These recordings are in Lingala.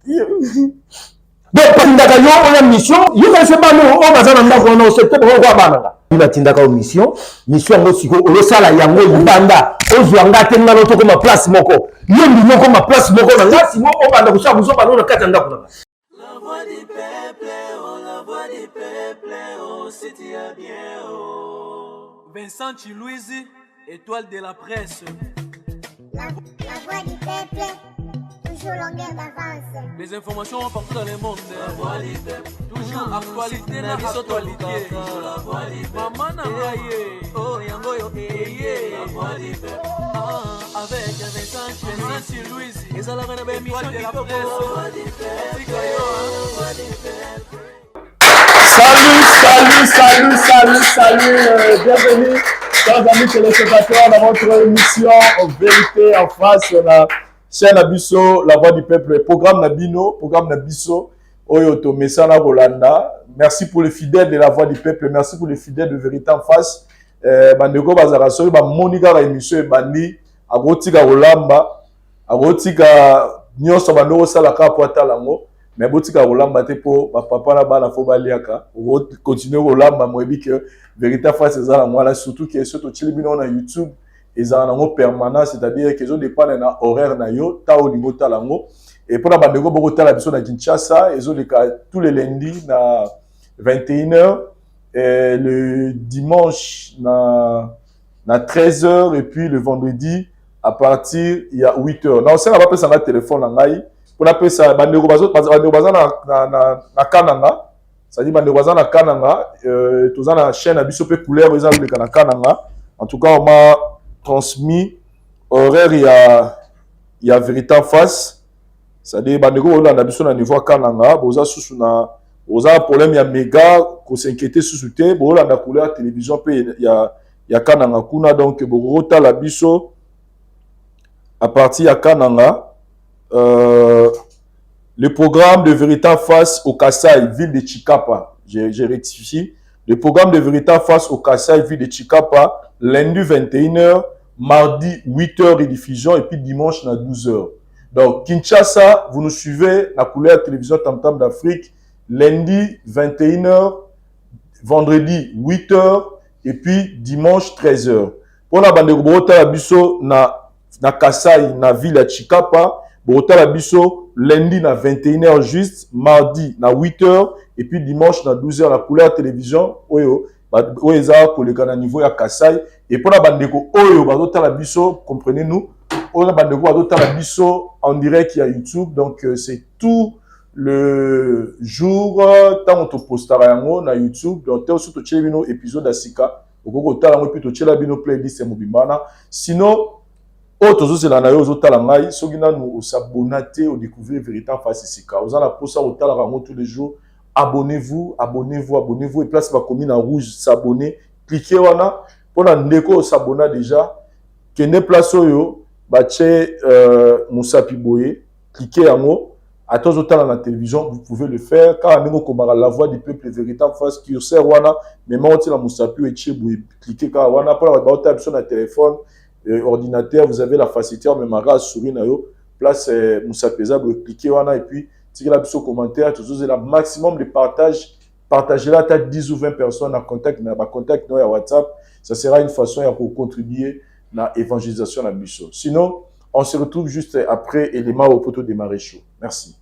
Donc tindaka yo oya mission yo ka se bano o bazana ndako na septembre ko bananga ina tindaka o mission ngo siko o sala yango ibanda ozwanga te ngalo to ko ma place moko yo ndimo ko ma place moko na ngasi mo o banda ko sa buzo bano na kata ndako na la voix du peuple oh c'était bien oh Vincent Chilouizi étoile de la presse la voix du peuple toujours longueur d'avance. Les informations partout dans le monde. La voix du peuple. Toujours actualité na actualité. La voix du peuple. Maman na maye. Oh yango yo la voix du peuple. Avec Vincent Louise. Et ça la reine de émission de la presse. Salut, bienvenue, chers amis téléspectateurs, dans votre émission Vérité en face. Chaîne Abisso, la voix du peuple, programme Nabino, programme Nabisso, Oyoto, Messana Rolanda. Merci pour les fidèles de la voix du peuple, merci pour les fidèles de Vérité en face. Bandeko Bazaraso, Monika émission Bandi, Agotika Rolamba, Agotika Nyoso Bandoro Salaka Poatalango, mais Agotika Rolamba Tepo, Papa Naba la Fobaliaka, continuer Rolamba, moi que Vérité en face, c'est ça la moi, surtout qui est surtout Chilibino na YouTube. Ils ont permanent, c'est-à-dire qu'ils ont des pannes horaires na yo, ta au niveau talango. Et pour la bande de Bogota, la mission na Kinshasa, ils ont des cas tous les lundis na 21h, et le dimanche na 13h, et puis le vendredi à partir il y a 8h. Non, c'est la pas ça na téléphone en aïe. Pour la ça bande de Bazo na Kananga. Ça dit bande de Bazo na Kananga, tous na chaîne à Bisso pe couleur ils ont le Kananga. En tout cas, on m'a transmis horaire il y a Vérité en face, c'est-à-dire bandeko on a besoin na niveau Kananga boza susu na boza problème il y a méga ko s'inquiéter susu te bo la couleur télévision pe il y a Kananga kuna donc bogota la biso à partir à Kananga le programme de Vérité en face au Kasai ville de Chikapa, j'ai rectifié le programme de Vérité en face au Kasai ville de Chikapa lundi 21h, mardi 8h de diffusion et puis dimanche à 12h. Donc Kinshasa, vous nous suivez la couleur télévision Tam Tam d'Afrique lundi 21h, vendredi 8h et puis dimanche 13h. Pour la bande de Bogota la biso na Kasai na ville à Chikapa, Bogota la biso lundi na 21h juste, mardi na 8h et puis dimanche na 12h la couleur télévision oyo Oeza pour le canal niveau à Kasai et pour la bandeko Oyo bazota la biso comprenez-nous on a bandeko bazota la biso en direct à YouTube donc c'est tout le jour tant on te postera yango na YouTube donc t'es aussi to chelebino épisode asika okoko tala ngo puis to chelabino playlist et mobimana sinon autres c'est la nayo zo tala ngai sogina nous s'abonner au découvrir Vérité en face isika on a la posta au tala rango tous les jours. Abonnez-vous. Et place ma commune en rouge, s'abonner. Cliquez wana. Pour la ndeko s'abonner déjà. Kene place yo, bache Moussa Piboye. Cliquez en haut. À tous autant dans la télévision, vous pouvez le faire. Car on a la voix du peuple Vérité en face qui sert wana. Mais moi on la Moussa Piboye cliquez car wana pour la baota sur le téléphone, ordinateur, vous avez la facilité en même souris na yo. Place Moussa Piboye, cliquez wana et puis si vous avez un commentaire, toujours le maximum de partage. Partagez-la à 10 ou 20 personnes en contact, à WhatsApp. Ça sera une façon de contribuer à l'évangélisation de la Bisso. Sinon, on se retrouve juste après élément au poteau des maréchaux. Merci.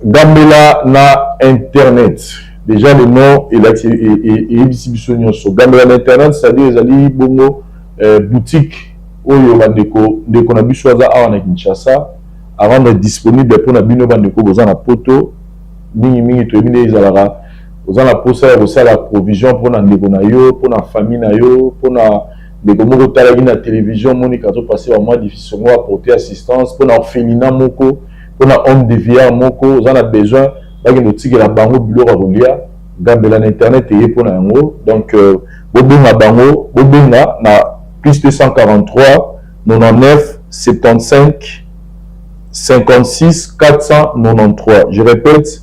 Gambela na Internet. Déjà le nom et distribution sur Gambela na Internet, c'est-à-dire les alliés bongo boutique oyo bandeko ndeko na biso aza awa na Kinshasa avant d'être disponible pour na bino bandeko boza na poto mingi to ebine ezalaka boza na posa ya kosala provision pour na ndeko na yo pour na famille na yo pour na ndeko moko talaki na télévision monika to passer au mois difficile apporter assistance pour na orphelinat moko pour na homme de vie moko oza na besoin bakende tikela bango biloko ya kolia Gambela na Internet eye pour na yango donc bobenga bango bobenga na plus 243 99 75 56 493. Je répète,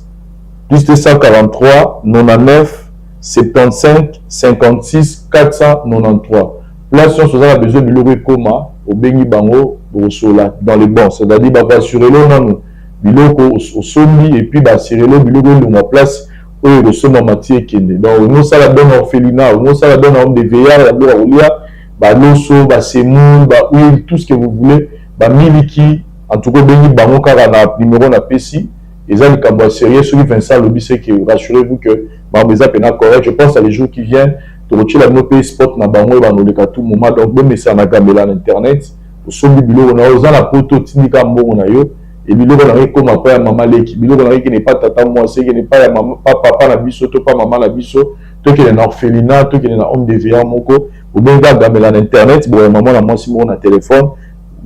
plus 243 99 75 56 493. Place si on a besoin de l'euro coma au Bengi Bango au Sola dans les bons, c'est-à-dire bah assurer le nom biloko au sombi et puis bah assurer le biloko de ma place où le somme matière qui est donc nous ça la donne orphelinat, nous ça la donne homme de veillard la bloc olia bah l'osso bah semoun bah huile tout ce que vous voulez bah miliki en tout cas Bengi Bango car on a numéro na PC et ça le cabo sérieux celui Vincent Lobby c'est que rassurez-vous que bah mes appels correct je pense à les jours qui viennent tu la pays sport na bango ba no le tout moment donc même ça na gambela na internet au sombi bilo na oza la poto tindika mbongo na yo et bilo na comme apa ya mama leki bilo na qui n'est pas tata moi c'est qui n'est pas ya maman pas papa na biso to pas maman na biso to qui est na orphelinat to qui est na homme de veillard moko ou bien gambela na internet bon maman na moi si mon na téléphone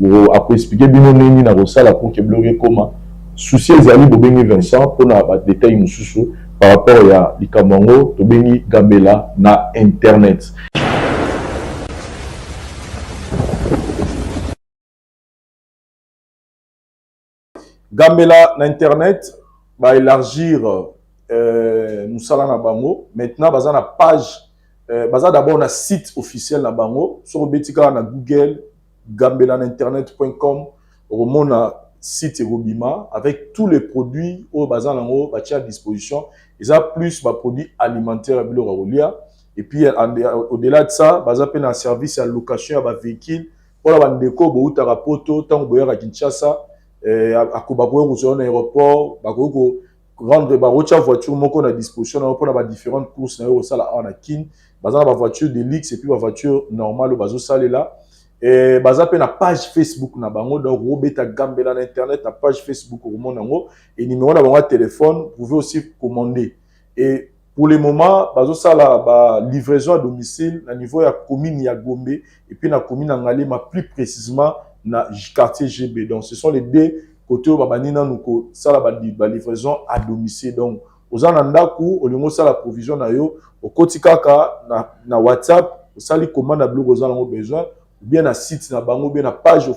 ou à expliquer bino nini na rosala pour que bloquer comment souci ezali bobengi Vincent pour na ba détail mususu par rapport à l'Ikamongo, Tobeni Gambela na internet. Gambela na internet va élargir Moussala na bango. Maintenant, baza na page, baza d'abord na site officiel na bango. Sur Betika na Google, Gambela na internet.com, au na site Robima avec tous les produits au bazar nango batia à disposition. Ils ont plus de produits alimentaires à Biloraolia. Et puis, au-delà de ça, baza pe na service à location à véhicule. Pour la bandeko, bo utara poto, tant boyer à Kinshasa, à Kobaboye, au zone aéroport, bako rendre barocha voiture moko na disposition pour la différentes courses na yo sala en akin. Baza na voiture de luxe et puis la voiture normale au bazo salé là. Et baza pe na page Facebook na bango donc Robeta Gambela na internet na page Facebook au monde nango et numéro na bango téléphone vous pouvez aussi commander et pour le moment bazo sala ba livraison à domicile na niveau ya commune ya Gombe et puis na commune na Ngalema plus précisément na quartier GB donc ce sont les deux côtés où babanina nous ko sala ba livraison à domicile donc aux anandaku au lingo sala provision na yo au kotikaka na WhatsApp sali commande na blog aux anango besoin bien na site na bango bien na page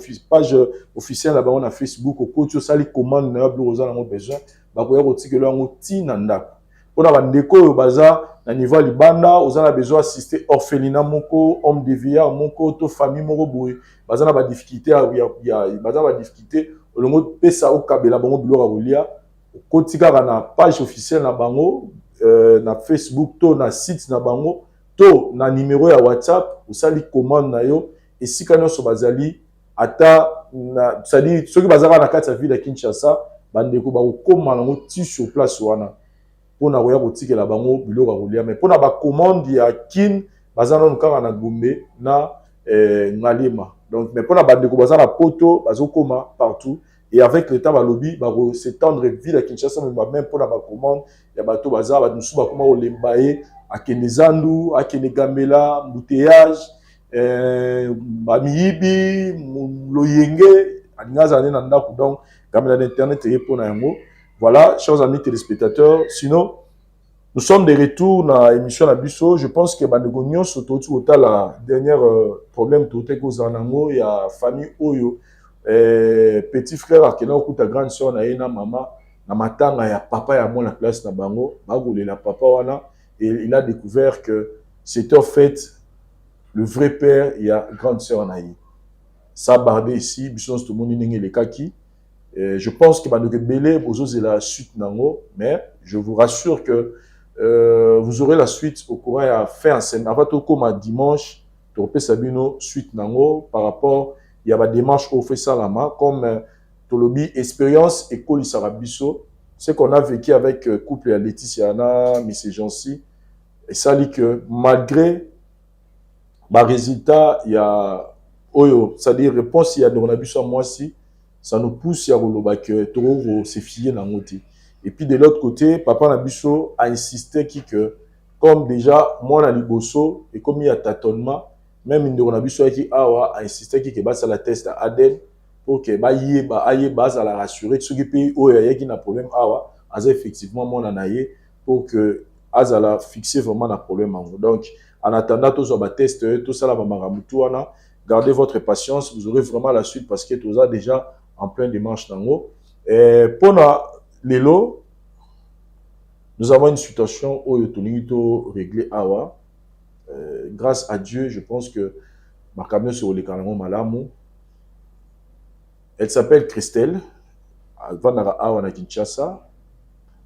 officielle na bango na Facebook au côté sali commande na blog aux anango besoin ba ko yako tikelo ngo ti na ndako pona bandeko yo baza na niveau libanda aux ana besoin assister orphelinat moko homme de veillard moko to famille moko boye baza na ba difficulté ya baza ba difficulté au longo pesa au kabela bango biloko rolia kotika na page officielle na bango na Facebook to na site na bango to na numéro ya WhatsApp usali commande na yo et si quand on bazali ata na c'est-à-dire ceux qui bazaka na kati ya ville ya Kinshasa bandeko ba kokoma nango ti sur place wana pona koya kotikela bango biloko rolia mais pona ba commande ya kin bazana nkaka na Gombe na Ngalema donc mais pona bandeko bazana poto bazokoma partout et avec le temps ba lobby ba s'étendre ville ya Kinshasa même pona ba commande ya bato bazana ba musu ba koma olembaye akende Zandu akende Gambela embouteillage bamiyibi loyenge aningaza na ndako donc Gambela d'internet répond à yango. Voilà, chers amis téléspectateurs, sinon nous sommes de retour dans l'émission Abisso. Je pense que Bandegonion surtout la dernière problème tout est cause en il y a famille Oyo petit frère qui est là ta grande sœur na maman na matanga ya papa ya moi la classe na bango bagole la papa wana et il a découvert que c'était en fait le vrai père et la grande sœur naïe. Ça bardé ici, bisons tout le monde n'est les kaki. Je pense que Belé, c'est la suite nango, mais je vous rassure que vous aurez la suite au courant à faire en avant tout comme dimanche, tu repères Sabino suite nango par rapport il y a des démarches au fait salama comme Tolobi expérience et Kolisarabiso, ce qu'on a vécu avec couple à Laetitia Anna, Miss Jancy, et ça dit que malgré ma résultat, il y a Oyo, c'est-à-dire réponse il y a dans Abisso moi aussi, ça nous pousse à que Toro s'est fié dans le et puis de l'autre côté, papa Nabisso a insisté que comme déjà moi na liboso et comme il y a tâtonnement, même Ndoro Nabisso qui a insisté que bah ça la test à Aden pour que bah yé bah aye bah ça la rassurer ceux qui pays Oyo qui n'a problème awa as effectivement moi naye pour que azala fixer vraiment un problème donc en attendant tout ça bah test tout ça la mamamutu wana gardez votre patience vous aurez vraiment la suite parce que tout ça déjà en plein démarche nango et pour les lots Nous avons une situation où Tonito réglé awa. Grâce à Dieu, je pense que ma camion sur le Kanamo Malamu. Elle s'appelle Christelle. Vanara awa na Kinshasa.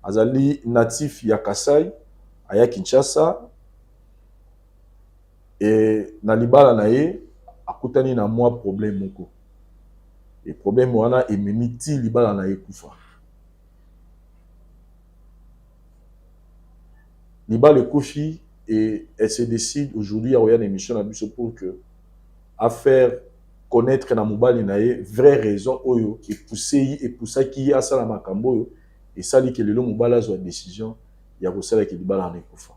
Azali natif ya Kasai aya Kinshasa. Et na libala na ye akutani na moi problème moko. Et problème wana ememiti libala na ye kufa. Libala kufi et elle se décide aujourd'hui à regarder une émission pour que à faire connaître na mobali na ye vraie raison oyo qui poussé et poussa qui a ça la makambo et ça dit que le mobala a décision ya ko sala que libala na kufa.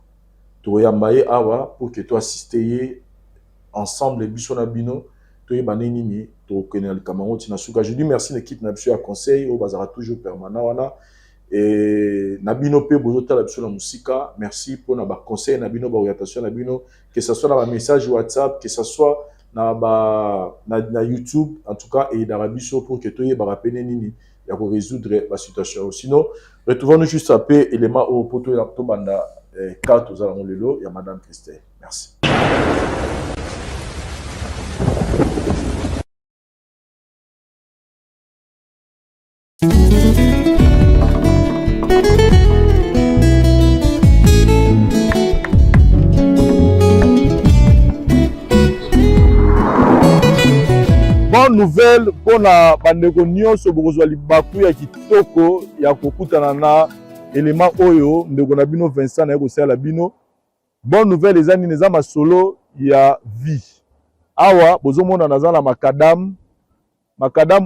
Toyambaye awa pour que toi assister ensemble biso na bino to yebane nini to connaître le Cameroun tina suka. Je dis merci l'équipe na biso ya conseil au bazara toujours permanent wana et na bino pe bozota la biso na musika. Merci pour na ba conseil na bino ba orientation na bino, que ça soit dans ba message WhatsApp, que ça soit na YouTube en tout cas et dans la biso pour que to yeba pene nini ya ko résoudre la situation. Sinon retrouvons-nous juste après élément au poto la to banda carte aux alentours lelo ya madame Christelle. Merci. Bonne nouvelle pour la bandeko nyonso bokozwa libaku ya kitoko ya kokutana na élément oyo ndeko na bino Vincent na kosala bino. Bonne nouvelle ezani neza masolo ya vie. Awa bozomona nazala makadam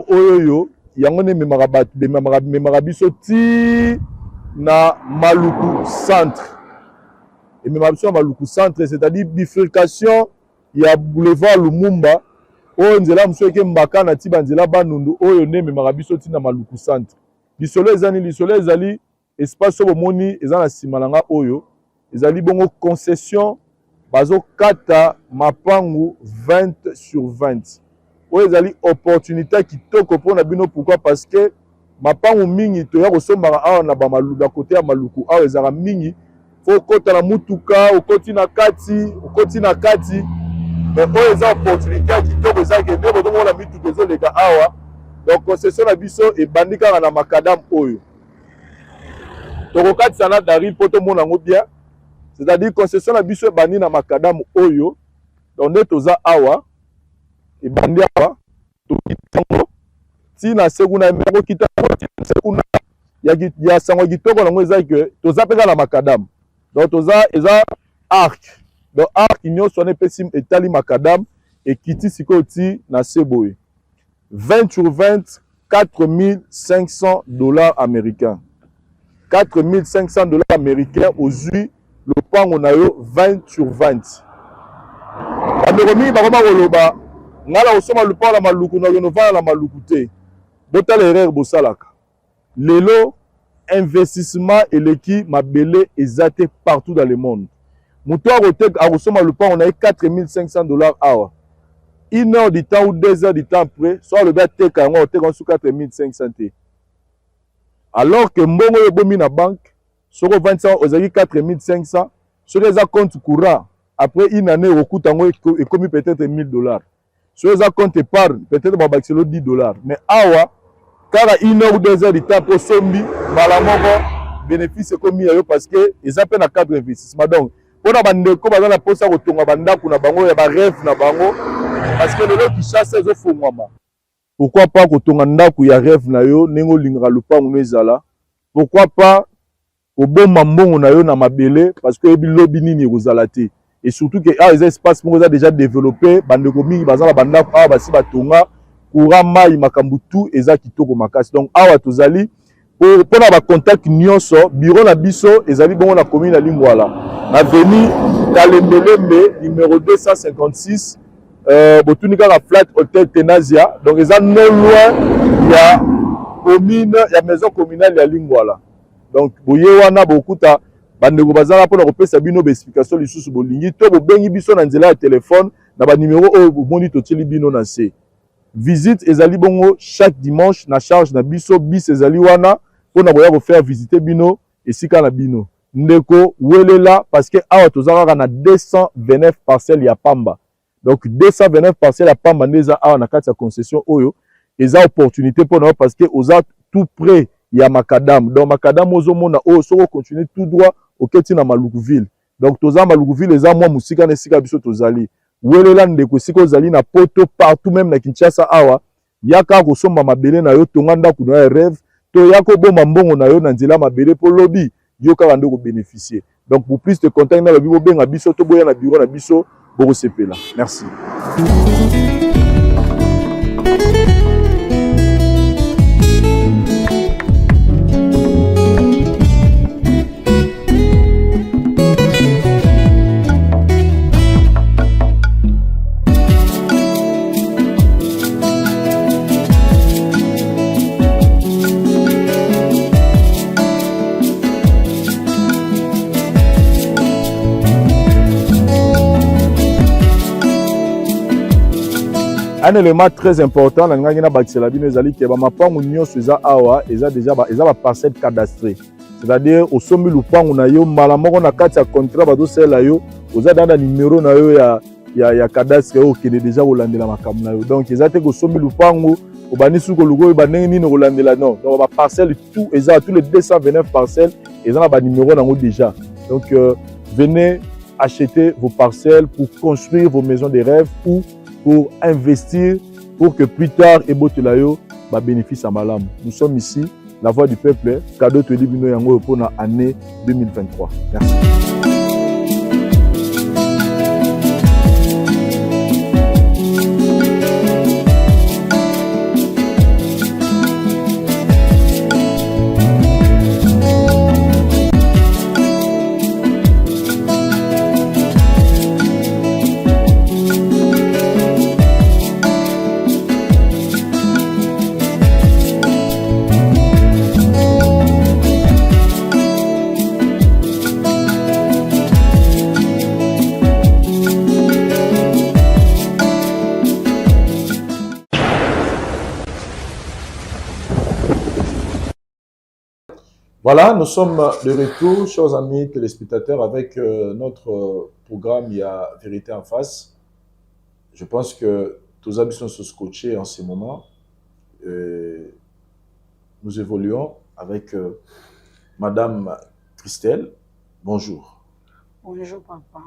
oyo yo yango ne memaka biso ti na Maluku centre. Et memaka biso na Maluku centre, c'est-à-dire bifurcation ya boulevard Lumumba. Oyo nzela mso eke mbaka na tiba nzela banundu oyo ne memaka biso ti na Maluku centre. Lisolo ezali espace obo moni ezana simalanga oyo ezali bongo concession bazo kata mapangu 20 sur 20. Oyo ezali opportunité kitoko pona bino. Pourquoi? Parce que mapangu mingi to ya kosombaka awa na ba Maluku à côté ya Maluku awa ezaka mingi fo kota na mutuka okoti na kati mais oyo eza opportunité kitoko ezaki nde botomona mituka ezoleka awa. Donc concession na biso ebandi kaka na makadam oyo tokokatisa na dari mpo tomona yango bien. C'est-à-dire concession na biso ebandi na makadam oyo. Donc nde toza awa ebandi awa tokitango tina sekuna meko kitango sekuna ya sango kitoko nango eza ke toza peka na makadam. Donc toza eza arc. Donc arc nyonso ne pesim etali makadam et kiti sikoti na seboye 20 sur 20 $4,500 américains. 4,500 $ américains aujourd'hui le pango na yo 20 sur 20. Bandeko bakoma koloba ngala osoma le pango la Maluku na renova la Maluku te. Botala erreur bosalaka. Lelo investissement eleki mabele ezate partout dans le monde. Moutou a ressemble le pan, on a 4,500 $ awa. 1 heure du temps ou 2 heures du temps après, soit le gars tek on a sous 4,500 $. Alors que mbongo yo bomi na banque, sur 25 aux 4,500 $, sur les comptes courants, après une année au coût tango et commis peut-être $1,000. Sur les comptes épargne, peut-être babakelo $10. Mais awa, car à 1 heure ou 2 heures du temps pour sombi, malamongo bénéfice commis parce que ils appellent à cadre investissement. Donc pona bandeko bazana posa kotonga bandaku na bango ya ba rêve na bango parce que lelo qui chasse zo fongwama. Pourquoi pas kotonga ndaku ya rêve na yo nengo lingara lupango nezala? Pourquoi pas koboma mbongo na yo na mabele parce que ebilobi nini kozala te? Et surtout que les espaces mo déjà développé bandeko mingi bazala bandaku awa basi batonga courant mai makambu tout eza kitoko makasi. Donc awa tozali pour na contact nyonso bureau na biso ezali bongo na commune ya Lingwala avenue Kalembelembe numéro 256 botunika la flat hotel Tenazia. Donc eza non loin ya commune ya maison communale ya Lingwala. Donc boye wana bokuta bandeko bazala pour na kopesa bino ba explication lisusu bolingi to bobengi biso na nzela ya téléphone na ba numéro oyo bomoni totili bino na se. Visite ezali bongo chaque dimanche na charge na biso bis ezali wana pour na boya faire visiter bino esika na bino. ndeko welela parce que awa tozaka na 229 parcelles ya pamba. Donc 229 parcelles ya pamba neza awa na kati ya concession oyo eza opportunité pour nous parce que oza tout près ya Makadam. Donc Makadam ozomona oyo soko continuer tout droit au keti na Malukuville. Donc toza Malukuville eza mwa musika na sika biso tozali. Welela ndeko sika ozali na poto partout même na Kinshasa awa yaka kosomba mabele na yo tonga ndako na ya rêve to yako bomba mbongo na yo na nzela mabele po lobi yo kaka ndeko bénéficier. Donc pour plus de contact na lobi benga biso to boya na bureau na biso boko sepela. Merci. Un élément très important, c'est parcelle cadastrée. C'est-à-dire, au sommet du pan, on a eu malamoko na kati ya contrat bato sela yo, oza dans le numéro na yo ya cadastre yo qui est déjà holandela makambo na yo. Donc, ezate ko sommet du pango, obani suko lugo banengi ni holandela non. Donc, ba parcelle tout eza tous les 229 parcelles, eza na ba numéro nango déjà. Donc, venez acheter vos parcelles pour construire vos maisons de rêve ou pour investir, pour que plus tard, Ebotelayo va bénéficier à Malam. Nous sommes ici, la voix du peuple, cadeau de Libino Yango pour l'année 2023. Merci. Voilà, nous sommes de retour, chers amis téléspectateurs, avec notre programme Il y a Vérité en face. Je pense que tous amis sont scotchés en ce moment. Nous évoluons avec Madame Christelle. Bonjour. Bonjour, papa.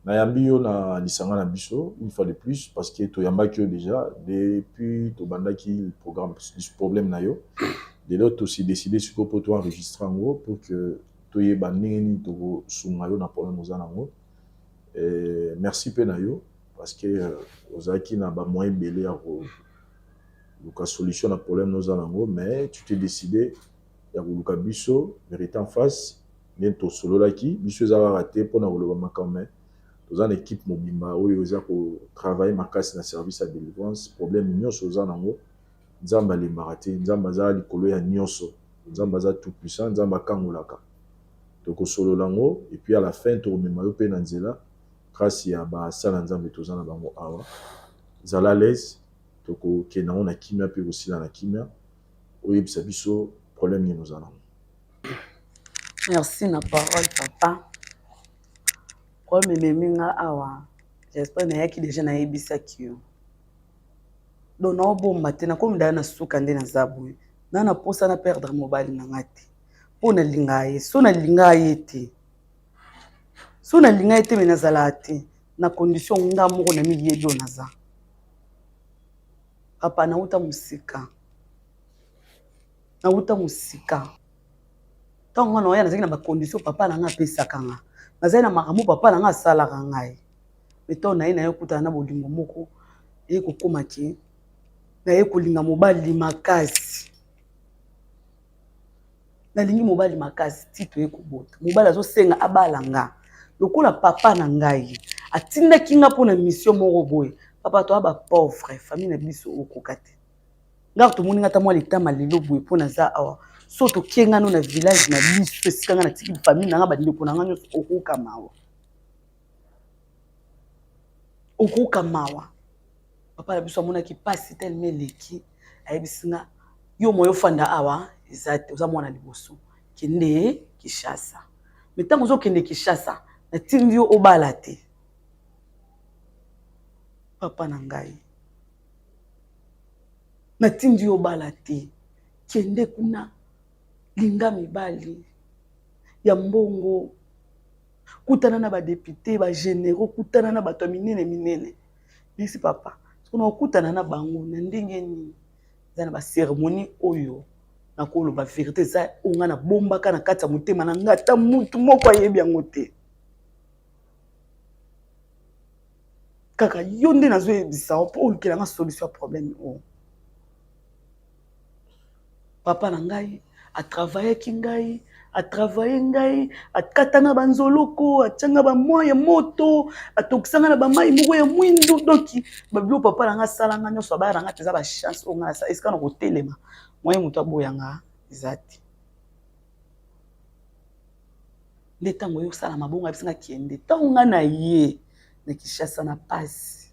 Nayambio na lisanga na biso une fois de plus parce que toyamba que déjà depuis tobandaki le programme ce problème na yo. De l'autre aussi décidé sur pour toi enregistrer en gros pour que tu aies banni to sungayo na problème nous anango. Merci pe na yo parce que ozaki na ba moyen belé à ko solution na problème nous anango mais tu t'es décidé ya ko biso vérité en face bientôt solo laki biso za raté pour na ko makame. Nous avons une équipe mobimba où ils ont travaillé ma casse na service à délivrance problème nyonso oza nango. Nzamba le maraté, nzamba za likolo ya nyonso, nzamba za tout puissant, nzamba kangolaka. Toko solo lango et puis à la fin to mema yo pe na nzela grâce ya ba sala nzambe tozana bango awa. Zala l'aise toko kenango na kimia pe aussi na kimia. Oyebisa biso problème ni nous allons. Merci na parole papa. Problème minga awa. J'espère na yaki déjà na yebisa kiyo. Donc na bomba te na comme dana suka nde na zabu na na posa na perdre mobile na ngati pona lingaye so na lingaye te me nazala te na condition nga moko na mi yedo naza papa na uta musika tango na oya na zaki na ba condition papa na nga pesa kanga nazali na makamu papa na nga sala kangai beto na ina yokuta na bolingo moko eko komaki na ye kolinga mobali makasi na lingi mobali makasi tito ye kobota mobali azosenga abalanga lokola papa na ngai atindaki nga mpona mission moko boye papa to aba pauvre famille na biso okoka te nga tomoni nga ta mwa litama lelo boye mpona za awa so tokie nga no na village na biso esika nga na tiki famille na nga bandeko na nga nyonso okoka mawa papa la biso amona ki pasi tellement leki ayebisinga yo moyo fanda awa ezate oza mwana liboso kende Kinshasa mais tant que okende Kinshasa natindi yo obala te papa na ngai natindi yo obala te kende kuna linga mibali ya mbongo kutana na ba député ba généraux kutana na bato minene merci papa sono kutana na bango na ndenge ni zana ba cérémonie oyo na kolo ba vérité za onga na bomba kana kata mutema na ngata mutu moko ayebi yango te kaka yonde na zo ebisa po olukela nga solution problème o papa na ngai a travailler ki ngai a travailler ngai a katanga banzoloko a tanga ba moya moto a tokisanga na ba mai moko ya mwindu doki ba bilo papa na nga sala nga nyoso ba nga teza ba chance o nga sa est-ce que na ko telema moye mutu aboyanga ezati ndeta ngoyo sala mabonga bisinga kiende tonga na ye na Kinshasa na pasi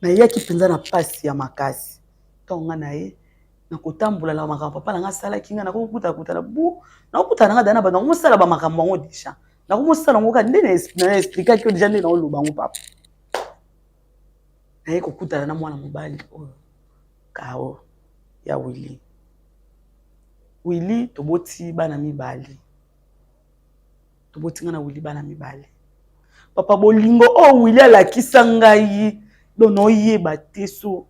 na ye ki penza na pasi ya makasi tonga na ye na kotambola la makambo papa nga sala kinga na kokuta na bu na kokuta nga dana ba na ko sala ba makambo ngo disha na ko sala ngo ka ndene na expliquer que déjà ndene na loba ngo papa na ye kokuta na mwana mobali oyo kao ya Willy toboti bana mibali toboti nga na Willy bana mibali papa bolingo Willy alakisa ngai dono yeba te so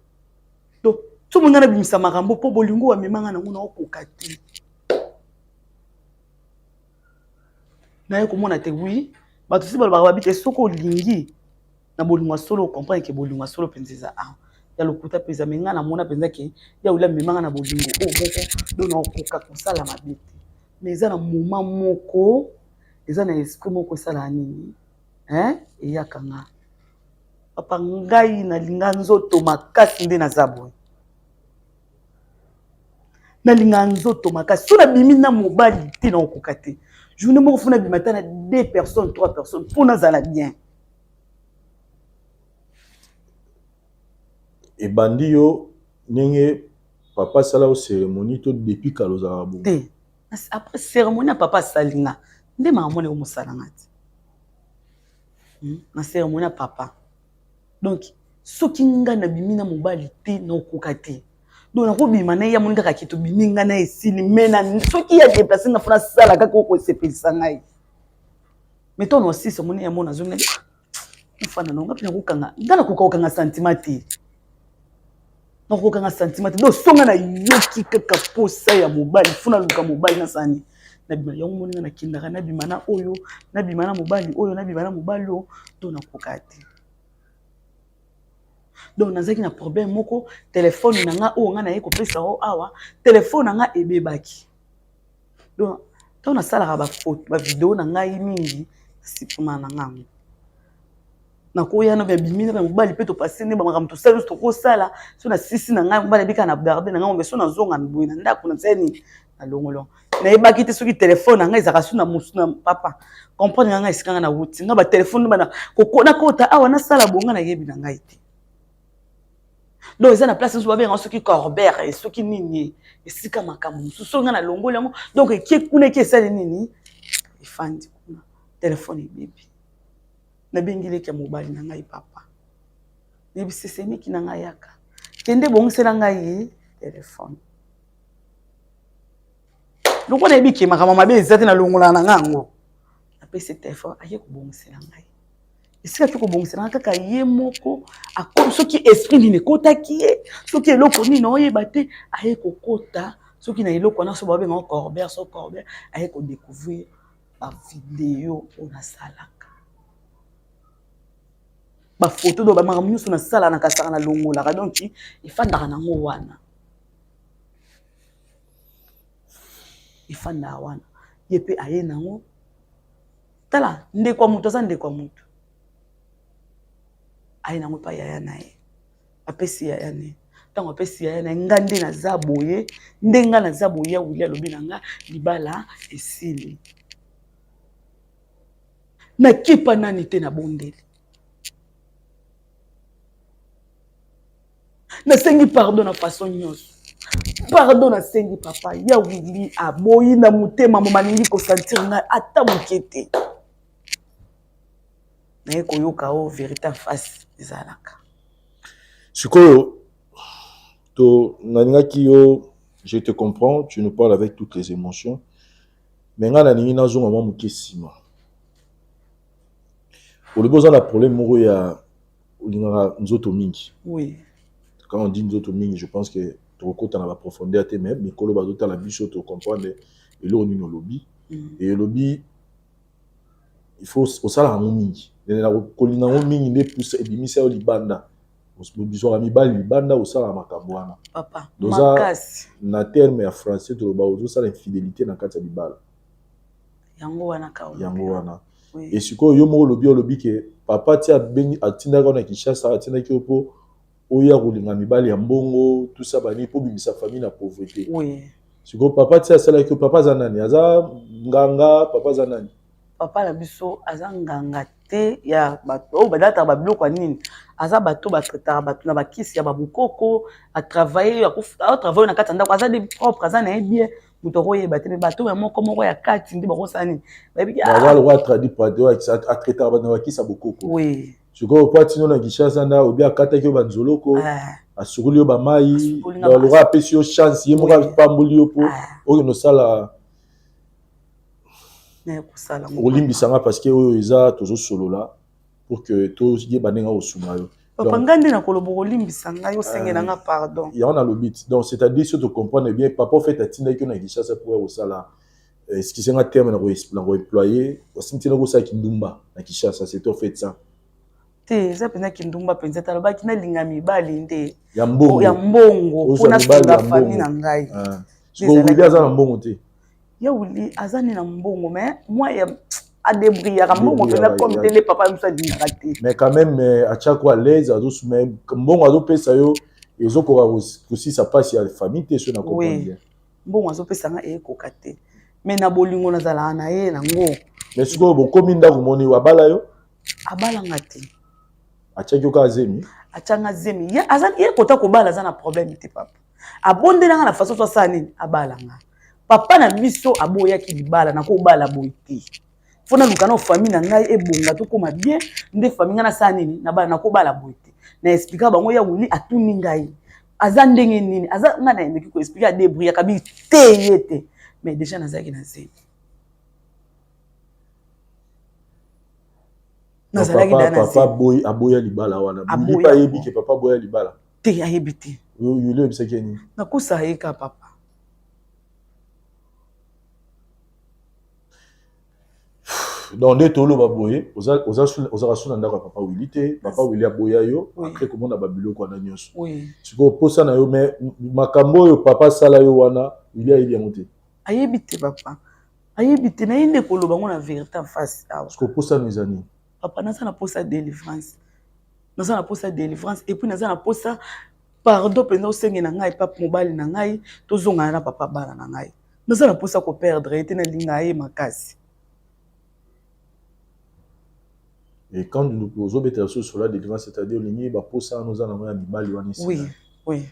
to tout mona na bimisa makambo po bolingo wa memanga na ngona okoka te na ye komona te oui bato si ba bite soko lingi na bolingo solo comprendre que bolingo solo penziza ya lokuta peza menga na mona penza ke ya ula memanga na bolingo moko dono okoka kosala mabete mais eza na moment moko eza na esprit moko sala nini eyakanga papa ngai na linga nzoto makasi nde na zabwe na linga nzoto makasi so na bimi na mobali te na okoka te journée moko funa bimata na 2 personnes 3 personnes pour na zala bien et bandio nenge papa sala au cérémonie to depuis kaloza bo te après cérémonie papa salinga nde mamone o musalanga na cérémonie papa donc soki nga na bimi na mobali te na okoka te donc na ko bima na ya moni kaka kito bimi nga na esili mena soki ya déplacer na fona sala kaka ko sepelisa ngai mais ton aussi ce moni ya mona zo ngani mfana no ngapi na kokanga ngana kokanga sentiment te na kokanga sentiment donc songa na yoki kaka posa ya mobali funa luka mobali na sani na bima ya moni na kindaka na bima na oyo na bima na mobali oyo na bima na mobali o to na kokati donc nazaki na problème moko téléphone na nga o nga na ye ko pesa o awa téléphone na nga ebebaki donc to na sala ba photo ba vidéo na nga mingi sipuma na nga na ko ya na ba bimina ba mobali pe to passer ne ba makambo to sala to ko sala so na sisi na nga mobali bika na garder na nga mbe so na zonga ndwe na ndako na tseni na longolo na ebaki te soki téléphone na nga ezaka su na musu na papa comprendre nga isikanga na wuti nga ba téléphone bana kokona kota awa na sala bonga na yebi na ngai te donc eza na place nso babenga soki Corbert et soki nini esika makambo mosusu nga na longolo yango donc eki kuna eki esali nini efandi kuna telefone ebebi nabengileki ya mobali na ngai papa nebisesemiki na ngai yaka kende bongisela ngai telefone loko na ebiki makambo mabe eza te na longola na ngango apesi telefone aye kobongisela ngai esika ki kobongisela kaka ye moko akomi soki esprit nini ekotaki ye soki eloko nini oyeba te aye kokota soki na eloko wana so babenga Corbert so Corbert aye kodécouvrir bavideo oyo nasalaka bafoto do bamakambo nyonso nasala na kasaka na longolaka donc efandaka nango wana efandaka wana ye mpe aye nango tala ndeko ya moto aza ndeko ya moto aye nango pa yaya na ye apesi yaya ne ntango apesi yaya na ye nga nde naza boye nde nga naza boye awili alobi na nga libala esili nakipa nani te na bondeli nasengi pardon na façon nyonso pardon nasengi papa ya wili aboyi na motema momalingi kosentir ngai ata moke te naye koyoka o vérité en face ezalaka sikoyo to nalingaki yo je te comprends tu nous parles avec toutes les émotions mais nga nalingi nazonga mwa moke nsima olobi oza na problème moko ya olingaka nzoto mingi oui quand on dit nzoto mingi je pense que tokokota na baprofondeur te mais mikolo bazotala biso tocomprendre eloko nini olobi et olobi il faut osalaka ngo mingi kolinga ngo mingi nde pousse ebimisa yo libanda bizwaka mibali libanda osalaka makambo wana papa doza makasi na terme ya français toloba ozosala infidélité na kati ya libala yango wana kao yango wana oui. et sikoyo yo moko olobi ke papa ti abengi atindaki wana Kinshasa atindaki yo mpo oya kolinga mibali ya mbongo tout ça bani mpo bimisa famille na pauvreté oui. sikoyo papa ti asalaki yo papa aza nani aza nganga papa aza nani papa na biso aza nganga te ya bato oyo badataka babiloko ya nini aza bato batretaka bato na bakisi ya babokoko atravaille atravaille na kati ya ndako aza de propre aza na ye bien moto akoyeba te me bato ya moko ya kati nde bakosala nini baza lokwa atradi atretaka bato na bakisi ya bokoko oui sikoyo po atino na Kinshasa nda obi akataki yo banzoloko asukuli yo bamai lokwa apesi yo chance ye moko apamboli yo mpo okende osala olimbisanga parce que oyo eza tozosolola pour que toyeba ndenge osuna yo papa ngai nde nakoloba kolimbisa ngai osengela nga pardon yango na lobiti donc c'est à dire si tocomprendre bien papa ofait atindaki yo na Kinshasa mpo kosala eskisenga terme na koemploye osintina kosalaki ndumba na Kinshasa c'est au fait ça te eza mpenza kindumba mpenza talobaki nalinga mibali nde ya mbongo mpona songa famille na ngai sikoyo aza na mbongo te ya wuli aza ne na mbongo mais moi ya adebriyaka mbongo mpenza comme te nde papa miso alingaka te mais quand même atiako à l'aise azosuma mbongo azopesa yo ezokoka kosisa mpasi ya famille te so na comprendre mbongo azopesa nga eyekoka te mais na bolingo nazalaka na ye nango mais sikoyo bokomi ndako moni abala yo abalanga te atiaki oka azemi atianga zemi ye kota kobala aza na problème te papa abondelanga na façon tosala nini abalanga papa na biso aboyaki libala nakobala boye te fo naluka na famille na ngai ebonga tokóma bien nde famille ngai nasala nini nabala nakobala boye te na explika bango ya wuli atuni ngai aza ndenge nini aza ngai na yendeki koexplike adebriyaka bi te ye te mais déjà nazalaki na zemi nazalaki da na papa aboya libala wana bipa ayebi ke papa aboya libala te ayebi te yuli oyebisaki nini nakosa yeka papa donc nde toloba boye ozaka so na ndako ya papa wili te papa wili aboya yo après komona babiloko wana nyonso sikoyo posa na yo mais makambo oyo papa asala yo wana wili ayebi yango te ayebi te papa ayebi te naye nde koloba ngo na vérité en face awa sikoyo posa no eza nini papa naza na posa délivrance naza na posa délivrance et puis naza na posa pardon mpenza osengela ngai papa mobali na ngai tozongana na papa bana na ngai naza na posa koperdre ete nalinga ye makasi. Et quand nous posons des choses sur la délivrance, c'est-à-dire l'igné, bah pour ça nous allons avoir mibali wani. Oui, oui.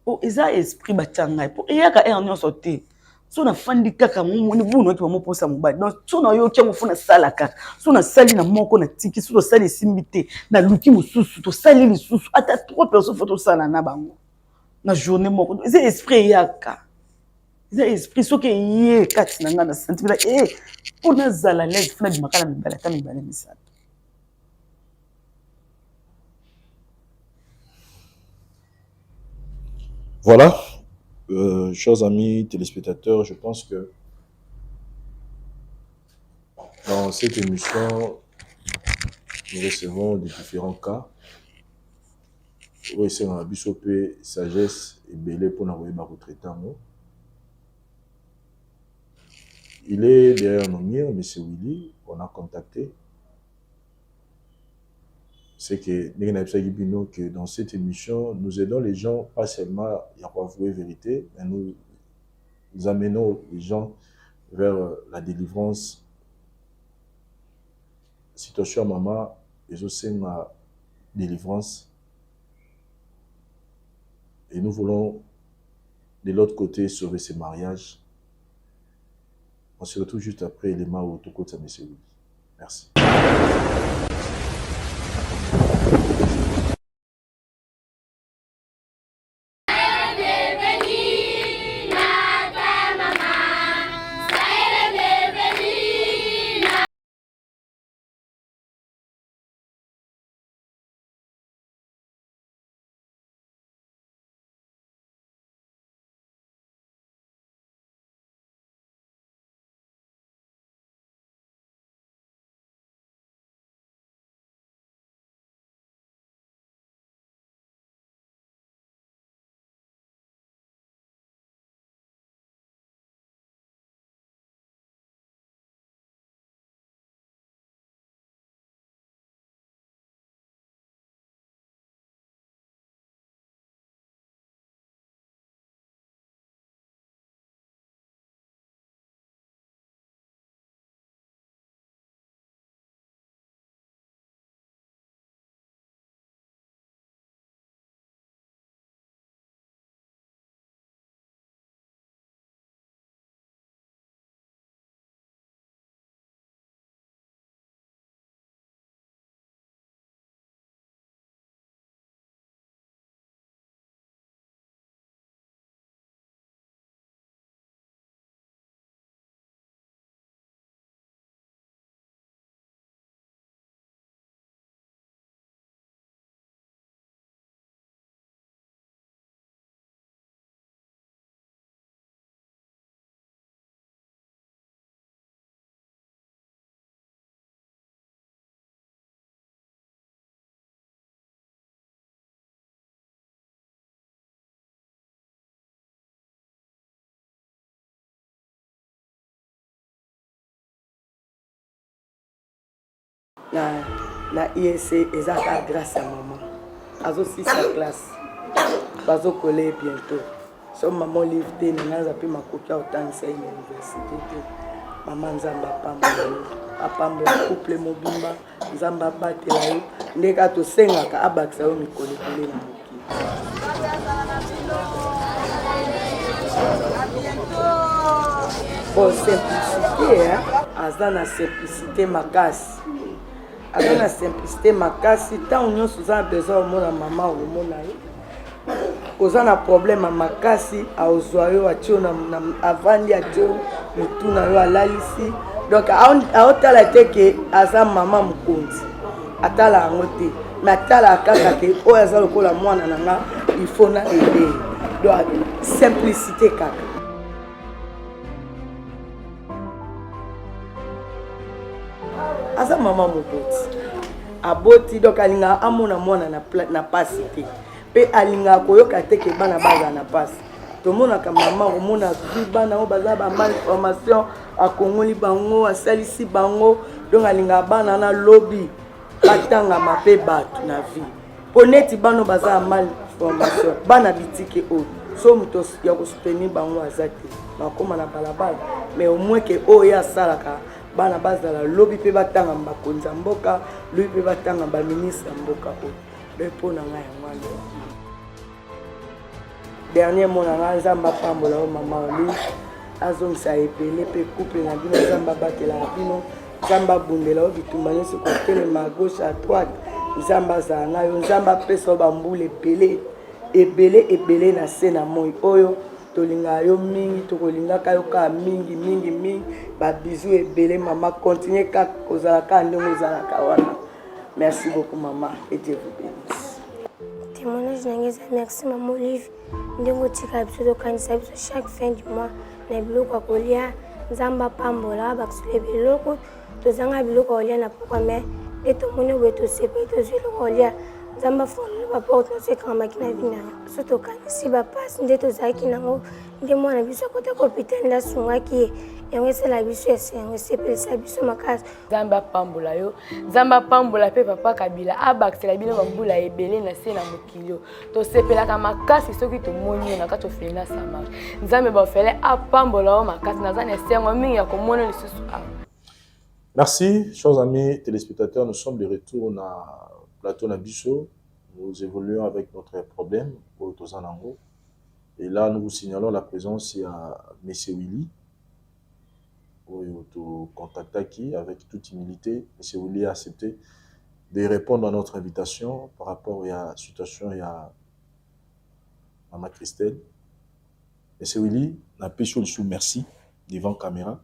Oh, eza esprit batanga po eyaka ernion sauté. So na fandi kaka mumoni buno ki mamo posa mobali. Donc so na yo kyango funa sala kaka. So na sali na moko na tiki so sali simbité na luki mususu to sali lisusu ata 3 personnes photo sala na bango. Na journée moko. Eza esprit yaka. Eza esprit so ke yé kati na ngana sentiment pour nazala l'aise funa di makala mibala ta mibala misala. Voilà, chers amis téléspectateurs, je pense que dans cette émission, nous recevons des différents cas. Oui, c'est un bisopé, sagesse et belé pour n'avoir pas retraité. Il est derrière nos murs, M. Willy, on a contacté. C'est que dans cette émission, nous aidons les gens, pas seulement à avouer la vérité, mais nous amenons les gens vers la délivrance. Situation maman, et aussi ma délivrance. Et nous voulons de l'autre côté, sauver ses mariages. On se retrouve juste après les Mao Toko de Monsieur. Merci. na IEC ezaka grâce à maman azo 6e classe bazo coller bientôt so maman livre te nanga pe makoki otangisa université te maman nzamba apambola couple mobimba nzamba batela yo ndeka tosengaka abakisa yo mikolo ebele na mokili pour simplicité aza na simplicité makasi aza na simplicité makasi ntango nyonso oza na besoin omona mama omona ye oza na problème makasi aozwa yo atio avandi atio motu na yo alalisi donc aotala te ke aza mama mokonzi atala yango te me atala kaka ke oyo aza lokola mwana na nga il faut na ede donc simplicité kaka aza mama mokoti aboti donc alinga amona mwana na pasi te pe alinga koyoka te ke bana baza na pasi tomonaka mama omona vi bana oyo baza bamalformation akongoli bango asalisi bango donc alinga bana na lobi batangama mpe bato na vie mpo neti bana baza na malformation bana bitike oyo so moto ya kosoutenir bango aza te bakóma na balabala mais au moins ke oyo asalaka bana bazala lobi pe batanga bakonza mboka lobi pe batanga ba ministre mboka oyo le pona nga yango dernier mot na nga nzamba pambola o mama oli azongisa ebele pe couple na bino nzamba batela bino nzamba bundela o bitumba nyonso kotelema à gauche à droite nzamba azala na yo nzamba apesa o bambula ebele na se na moi oyo tolinga yo mingi tokolingaka yo kaka mingi babizu ebele mama continue kaka kozalaka ndenge ozalaka wana merci beaucoup maman et Dieu vous bénisse. Témoignage nangeza merci maman Olive ndenge otika biso tokanisa biso chaque fin du mois na biloko ya kolia nzamba pambola bakisole biloko tozanga biloko ya kolia na pokwa me nde tomoni boye tosepe tozwi eloko kolia nzamba fongola baporte nosekamamaki na vi na yo so tokanisi bapasi nde tozalaki nango nde mwana biso akota kopitani nde asungaki ye yango esala biso esengo esepelisa biso makasi nzambe apambola yo nzambe apambola mpe papa kabila abakisela bino bambula ebele na se na mokili yo tosepelaka makasi soki tomoni yo na kati ofeli na samari nzambe bafele apambola yo makasi naza na esengo mingi ya komona lisusu awa. Merci, chers amis téléspectateurs, nous sommes de retour dans le plateau Nabiso. Nous évoluons avec notre problème au Tozanango. Et là, nous vous signalons la présence de M. Willy. Contacté avec toute humilité. M. Willy a accepté de répondre à notre invitation par rapport à la situation et à Maman Christelle. M. Willy, n'a pas sous merci devant la caméra.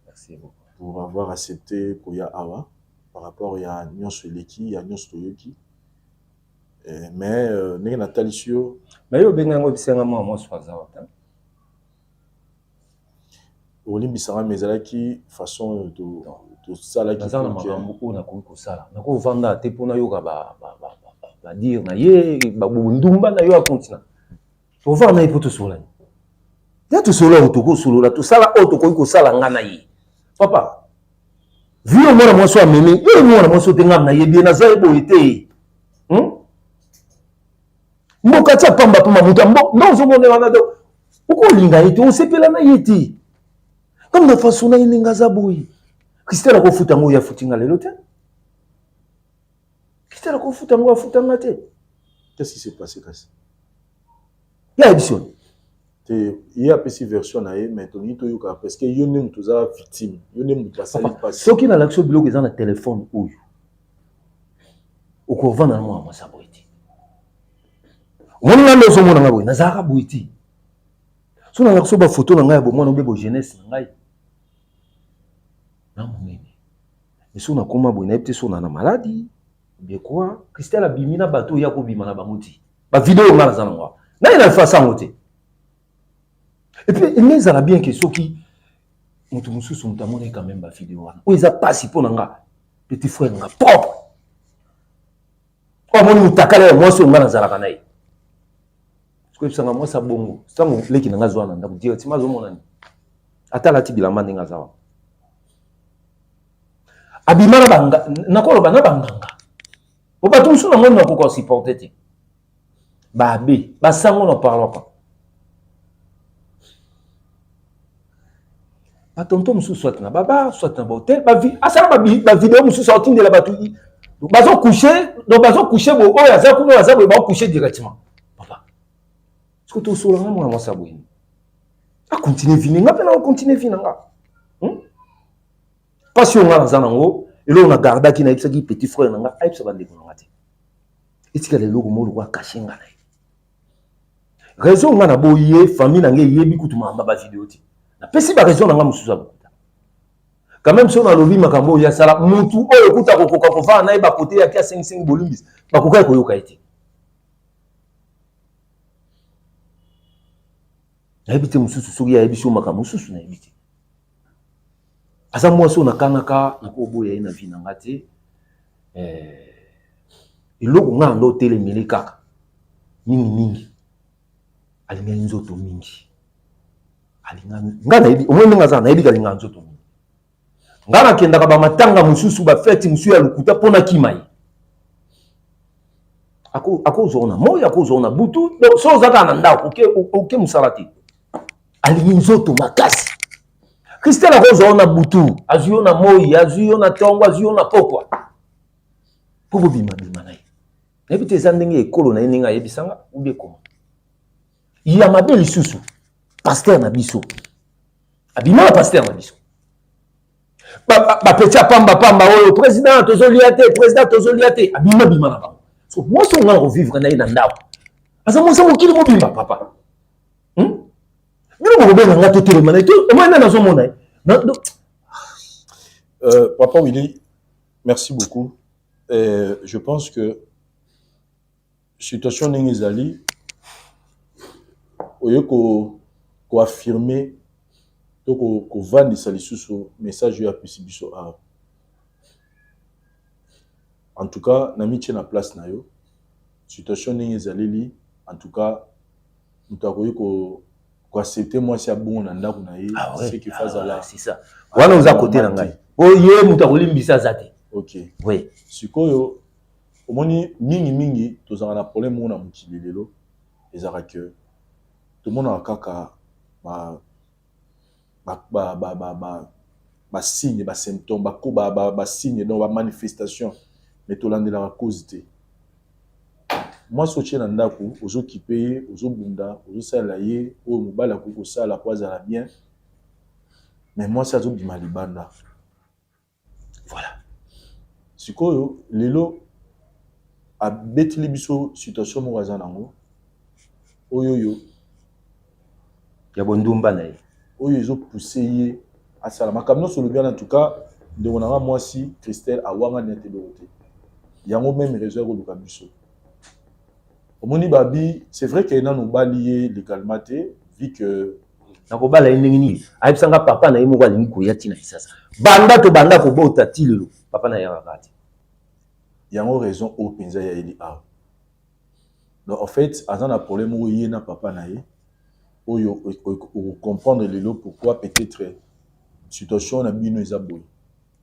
Merci beaucoup. Pour avoir accepté Koya Awa par rapport à Nyon Soleki, à Nyon Stoyoki. Mais, n'est-ce pas Natalisio. Mais yo bengango bisenga moi soaza. Olimbisanga mezalaki façon de sala qui na makambo na ko sala. Na ko vanda te pona yo ka ba dire na ye ba ndumba na yo a continent. To va na ipoto sola. Ya to sola otoko solola to sala otoko ko sala ngana yi. Papa. Vieux moi moi so amemi, yo moi moi so tenga na ye bien na za ebo ite. Mboka tia pamba pamba mutambo non zo mone wana do. Uko linga ite on sepela na yeti. Comme na façon na ininga za boyi. Christelle ko futa ngo ya futinga lelo te. Christelle ko futa ngo futanga te. Qu'est-ce qui s'est passé Kassi? Ya édition. Il y a une version mais parce que yo ne mutu za victime, yo ne mutu basali passe. Soki na l'action biloko eza na téléphone oyo. Oko vana mo ma saboiti. Wona ndo so mona ngabo na zaka boiti. So na l'action ba photo na ngai bo mwana bebo jeunesse na ngai. Na monene. Mais so na koma bo na epte so na maladie. Bien quoi? Christelle abimina bato ya ko bima na banguti. Ba vidéo ngala za ngwa. Na ina fa sa ngote. Et puis, il y a bien que ceux qui ont sont quand même la vidéo. Où ils ont passé pour nga petit frère nga propre. Oh mon mutakale moi sur nga nazala kanaï. Parce que ça moi ça bongo. Ça mon leki nga zwana ndaku dire ti mazo monani. Atala ti bilamba nga zawa. Abimana banga nakolo bana banganga. Oba tout sur na ngona ko supporter ti. Ba be, ba sango no parlo pas. Tonton musu soit na baba soit na hôtel ba vi asala ba vidéo musu sorti de la batu bazo coucher bo o ya za kuno ya za bo ba coucher directement papa est-ce que to solo na moi ça boyini a continuer vini nga pena continuer vini nga passion nga za nango elo na garda ki na ipsa ki petit frère nga aipsa bande ko ngati etika le logo mo lo cacher nga na raison nga na boye famille na nge yebi kutuma ba vidéo ti na pesi ba raison nga mususu abukuta quand même si on a lobi makambo ya sala mutu oyo kuta kokoka kova na ba côté ya kia 5 bolimbis ba koka ko yoka ite na ebite mususu soki ya ebiso makambo mususu na ebite asa moi so na kanaka na ko boya ina vina ngate iloko nga ndo telemele kaka mingi alinga nzoto mingi ngana ebi omwe ngaza na ebi kalinga nzoto ngana kenda ka ba matanga mususu ba fete musu ya lukuta pona kimai ako zona moya ako zona butu so zaka na ndako oke musalati alingi nzoto makasi Christelle ako zona butu azuyo na moya azuyo na tongo azuyo na pokwa popo bima nayi ebi te zandenge ekolo na eninga yebisanga ubie koma ya mabeli susu pasteur na biso abima pasteur na biso ba petit pamba oyo président tozoliate abima bima na bango so moi so ngala revivre na ina ndao asa moi so kili mobimba papa bino mo benga ngato telema na to moi na zo mona Papa Willy, merci beaucoup. Je pense que situation n'engizali oyeko ko affirmer to ko vandisa lisusu message ya pisibiso a en tout cas na mitie na place na yo situation n'engizali en tout cas mutakoyi ko accepter moi si bon na ndako na ye ce qui fasse là c'est ça wana uza côté na ngai oye mutakolimbisa zate OK oui sikoyo omoni mingi tozanga na problème mona mukili lelo ezaka que tout le monde a kaka ba signe ba symptômes ba signe donc ba manifestation mais to landela la cause té moi soutien na ndako ozo kipe ozo bunda ozo sala ye o mobala ko sala kwa za bien mais moi ça zo bima libanda voilà sikoyo lelo a betli biso situation mo waza nango oyoyo ya bondumba na ye oyo ezo pousser ye à sala makamno sur le bien en tout cas de mon ama moi si Christelle a wanga nete doroté yango même réseau ko luka biso omoni babi c'est vrai qu'il y a no balié légalement vu que nakobala ndengini ayebisanga papa na ye moko alingi koya tina isasa banda to banda ko bota tilelo papa na ye akati yango raison au penza ya eli a donc en fait azan a problème où il na papa na ye oyo comprendre lelo pourquoi peut-être situation na bino ezaboy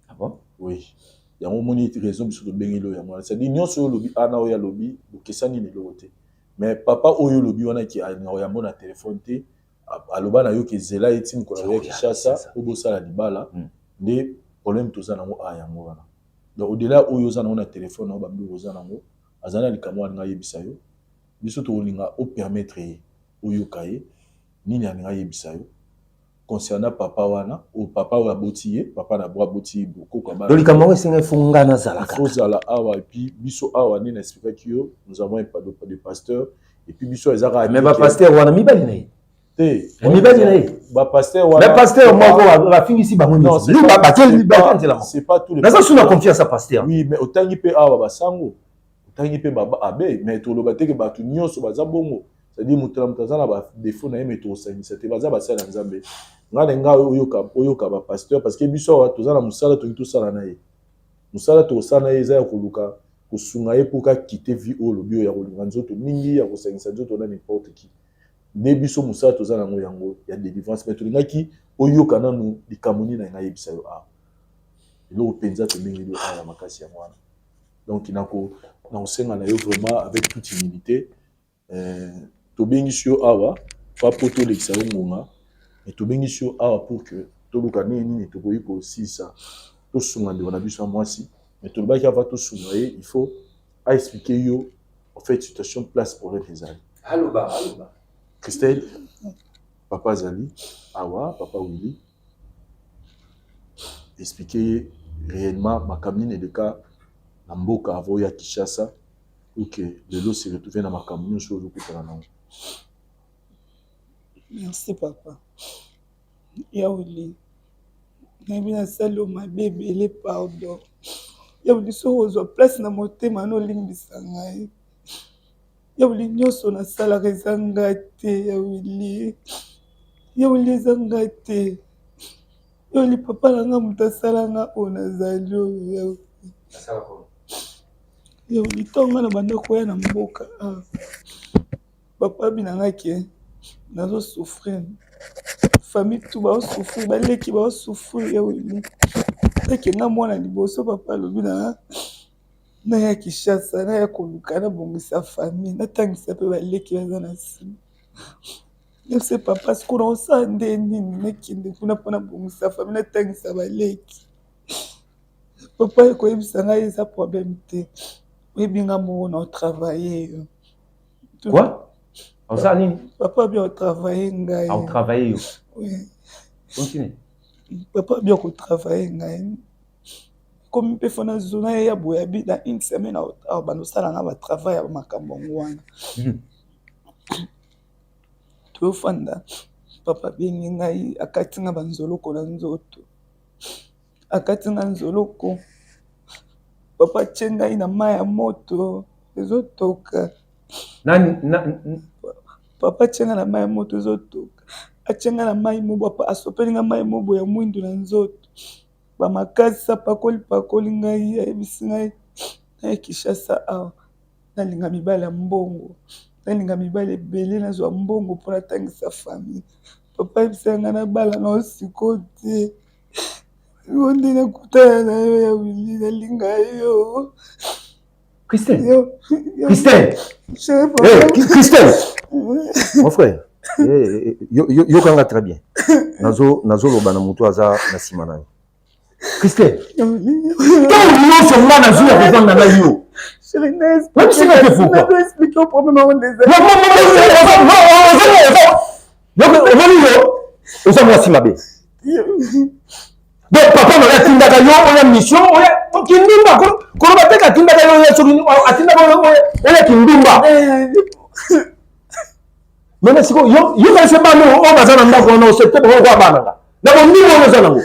ah bon oui yango moni raison biso to bengelo yango c'est dit nyonso lobi ana oya lobi bokesani ne lote mais papa oyo lobi wana ki ya mona téléphone te aloba na yo ke zela etine ko na ki chassa obo sala libala de problème to za nango a yango wana donc au-delà oyo za na téléphone na ba mbiro za nango azana likamwa nga yebisa yo biso to linga o permettre oyo kaye nini alinga yebisa yo concernant papa wana ou papa wa botiye papa na bwa botiye beaucoup comme ça. Donc likamwa esenga fungana zalaka. Faut zala awa et puis biso awa ni expliquer que nous avons pas de pasteur et puis biso ezaka mais ba pasteur wana mibali na ye. Te. Mibali na ye. Ba pasteur wana. Mais pasteur moko va finir ici bango. Non, c'est pas tout le. Mais ça sous la confiance à pasteur. Oui, mais autangi pe awa basango. Autangi pe baba abe mais to lobate ke batu nyonso bazabongo. C'est-à-dire mutazana ba défaut na yemeto osani c'était baza basala nzambe. Nga oyoka ba pasteur parce que biso tozana musala to sala na ye. Musala to sala na ye za koluka kosunga ye pour ka quitter vie au lobio ya kolinga nzoto mingi ya kosangisa nzoto na n'importe qui. Ne biso musala tozana ngo yango ya délivrance mais to lingaki oyoka nanu likamoni na ngai bisa yo a. Lo penza to mingi lo a makasi ya mwana. Donc inako na osenga na yo vraiment avec toute humilité to bengi sur awa pas pour tout l'examen ngonga et to bengi sur awa pour que to luka nini to koyi ko sisa to sunga de na biso moi si mais to ba ki ava to sunga il faut expliquer yo en fait situation place pour les amis. Allo ba Christelle papa Zali awa papa Willy expliquer réellement ma camine de cas na mboka avo ya Kinshasa ou que de l'eau se retrouve dans ma camine sur le côté là. Merci papa. Yaouli. Nabina salo ma bébé les pardon. Yaouli so ozo place na motema no limbisa ngai. Yaouli nyoso na sala rezanga te yaouli. Yaouli zanga te. Yaouli papa langa mutasala nga ona zalo yaouli. Sala ko. Yaouli tonga na banda koya na mboka. Papa binanga ke nazo souffrir. Famille tout ba souffrir, ba leki ba souffrir yaouli. Teke nga mwana liboso papa lobi na ya Kinshasa na ya koluka na bongisa famille na tangisa pe ba leki baza na sima. Merci papa siko na osande nini nekinde kuna pona bongisa famille na tangisa ba leki. Papa ko yebisa nga eza problème te. Ebinga mo na travailler. Quoi? On ça nini? Papa bien travailler ngai. On travailler yo. Oui. Continue. Papa bien ko travailler ngai. Comme pe fona zona ya boya bi dans une semaine au bano sala na ba travail ba makambo ngwana. To fanda papa bien ngai akati nga banzolo ko na nzoto. Akati nga nzolo ko. Papa chenga ina maya moto ezotoka. Papa chenga na mai moto zotoka. Achenga na mai mobo pa asopeli nga mai mobo ya mwindu na nzoto. Ba makasa pakoli ngai ebisi ngai na Kinshasa awa. Nalinga mibale mbongo. Nalinga mibale belé na zo mbongo pour atangisa famille. Papa ebisi nga na bala na osikote. Onde na kutana na yo ya wili nalinga yo. Christelle. Christelle. Christelle. Mon frère. Yo kanga très bien. Nazo loba na mutu aza na sima na yo. Christelle. Tant non sur moi nazo ya kovanga na yo. Chérie, Même si tu fais pourquoi. je vais expliquer au problème avant des Non, donc papa m'a tindaka yo oya mission oya kindumba ko bateka tindaka yo ya soki atindaka oya kindumba mais siko yo ka se bano o bazana ndako na septembre ko abananga na bo ndimo na zanango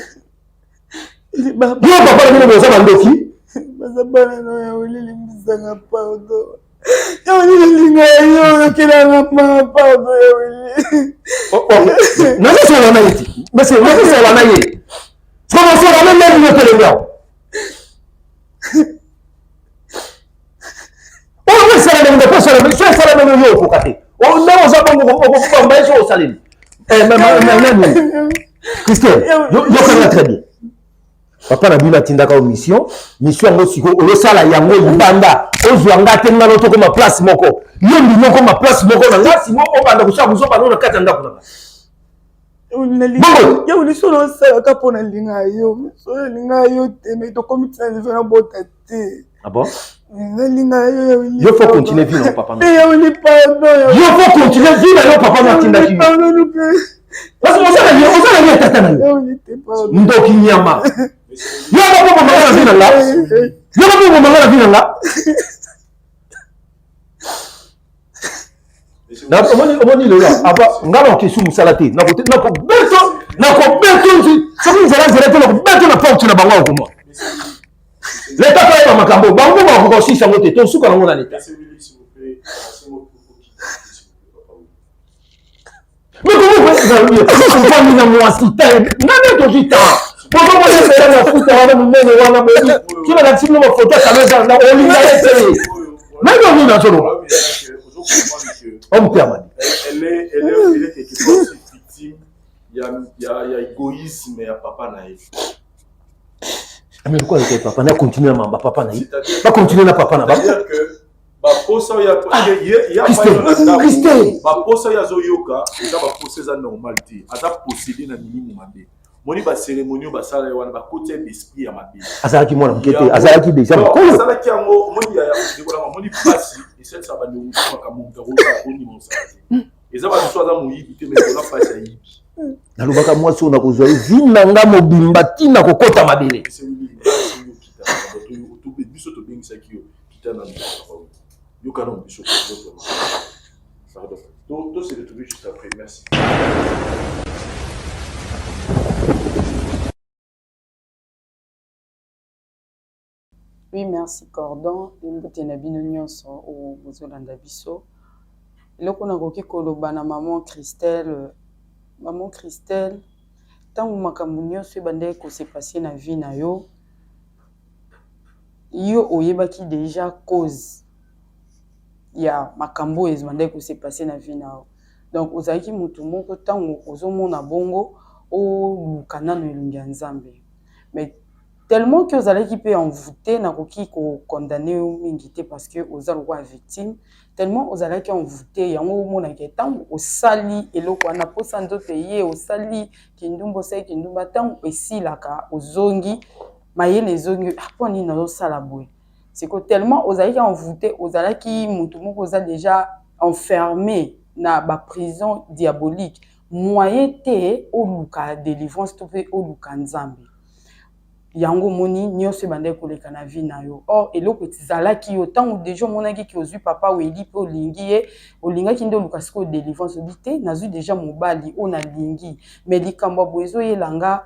yo papa na bo za bandoki bazabana no ya olili mbizanga pardon ya olili linga yo kila ngapa pardon ya olili na so wana yiti mais c'est moi c'est wana yiti comment ça va même le télégramme on va ça la même pas ça la même yo ko kate on na on za bongo ko ba so salini même Christelle yo kana très bien papa na bina tindaka o mission yango siko o sala yango ibanda ozwanga te ngalo to ko ma place moko yo ndimo ko ma place moko na ngasi mo o banda ko shabu so bana na kata ndako na ya ulisolo osalaka mpona linga yo solo linga yo te mais tokomitisa nzefe na bota te ah bon linga yo yo faut continuer vivre papa ya oli pardon yo faut continuer vivre yo papa na tindaki parce que osala yo tata na yo ndoki nyama yo ba ko mangala vina nga yo ba ko mangala vina nga na omoni le aba ngalo ke su musalati na ko beto soki nzela te na ko beto na porte na bango ko mo leta pa ya makambo bango ba ko sisa ngote to suka ngo na leta mais comment vous faites ça ni na moi sita na to sita pourquoi moi je fais la foot wana mumene wana moni kila na timu ma photo kamera na olinga yete mais non ni na solo homme permanent elle est quelque part victime il y a égoïsme ya papa na elle. Mais pourquoi le papa na continuer à papa na pas continuer na papa na ba c'est-à-dire que ba posa ya Christelle ba posa ya zoyoka eza ba posa za normalité aza posséder na minimum mabe moni ba cérémonie ba sala wana ba côté d'esprit ya mabe azalaki mwana mukete azalaki déjà mukolo azalaki yango moni ya dekola moni pasi et ça va nous makamunga ko ni mosala eza ba so za muyibi te mais on a pas ça yibi nalobaka mwasi oyo nakozwa ye vi na nga mobimba ntina kokota mabele biso tobengisaki yo kita na yokana biso to se retrouver juste après merci. Oui, merci Cordon. Mbote na bino nyonso o bozolanda biso. Eloko nakoki koloba na maman Christelle. Maman Christelle, tango makambo nyonso ebandeki kose passer na vie na yo, yo oyebaki déjà cause ya makambo ezandeki kose passer na vie na yo. Donc ozalaki mutu moko tango ozomona bongo o lukana no elongi ya Nzambe. Mais tellement que ozalaki pe envoûté nakoki ko condamner yo mingi te parce que ozalwa victime. Tellement ozalaki envoûté yango mona ke tango osali eloko wana posa ndoto ye osali kindumbo sai kindumba tango esilaka ozongi mayele ezongi aponi na osala boy c'est que tellement ozalaki envoûté ozalaki mutu moko oza déjà enfermé na ba prison diabolique moyen te oluka délivrance to pe oluka Nzambe yango moni nyonso bande koleka na vie na yo or eloko tizalaki yo tango déjà monaki ki ozwi papa weli pe olingi ye olingaki nde oluka siko délivrance obité nazwi déjà mobali o na lingi mais likambo boezo yelanga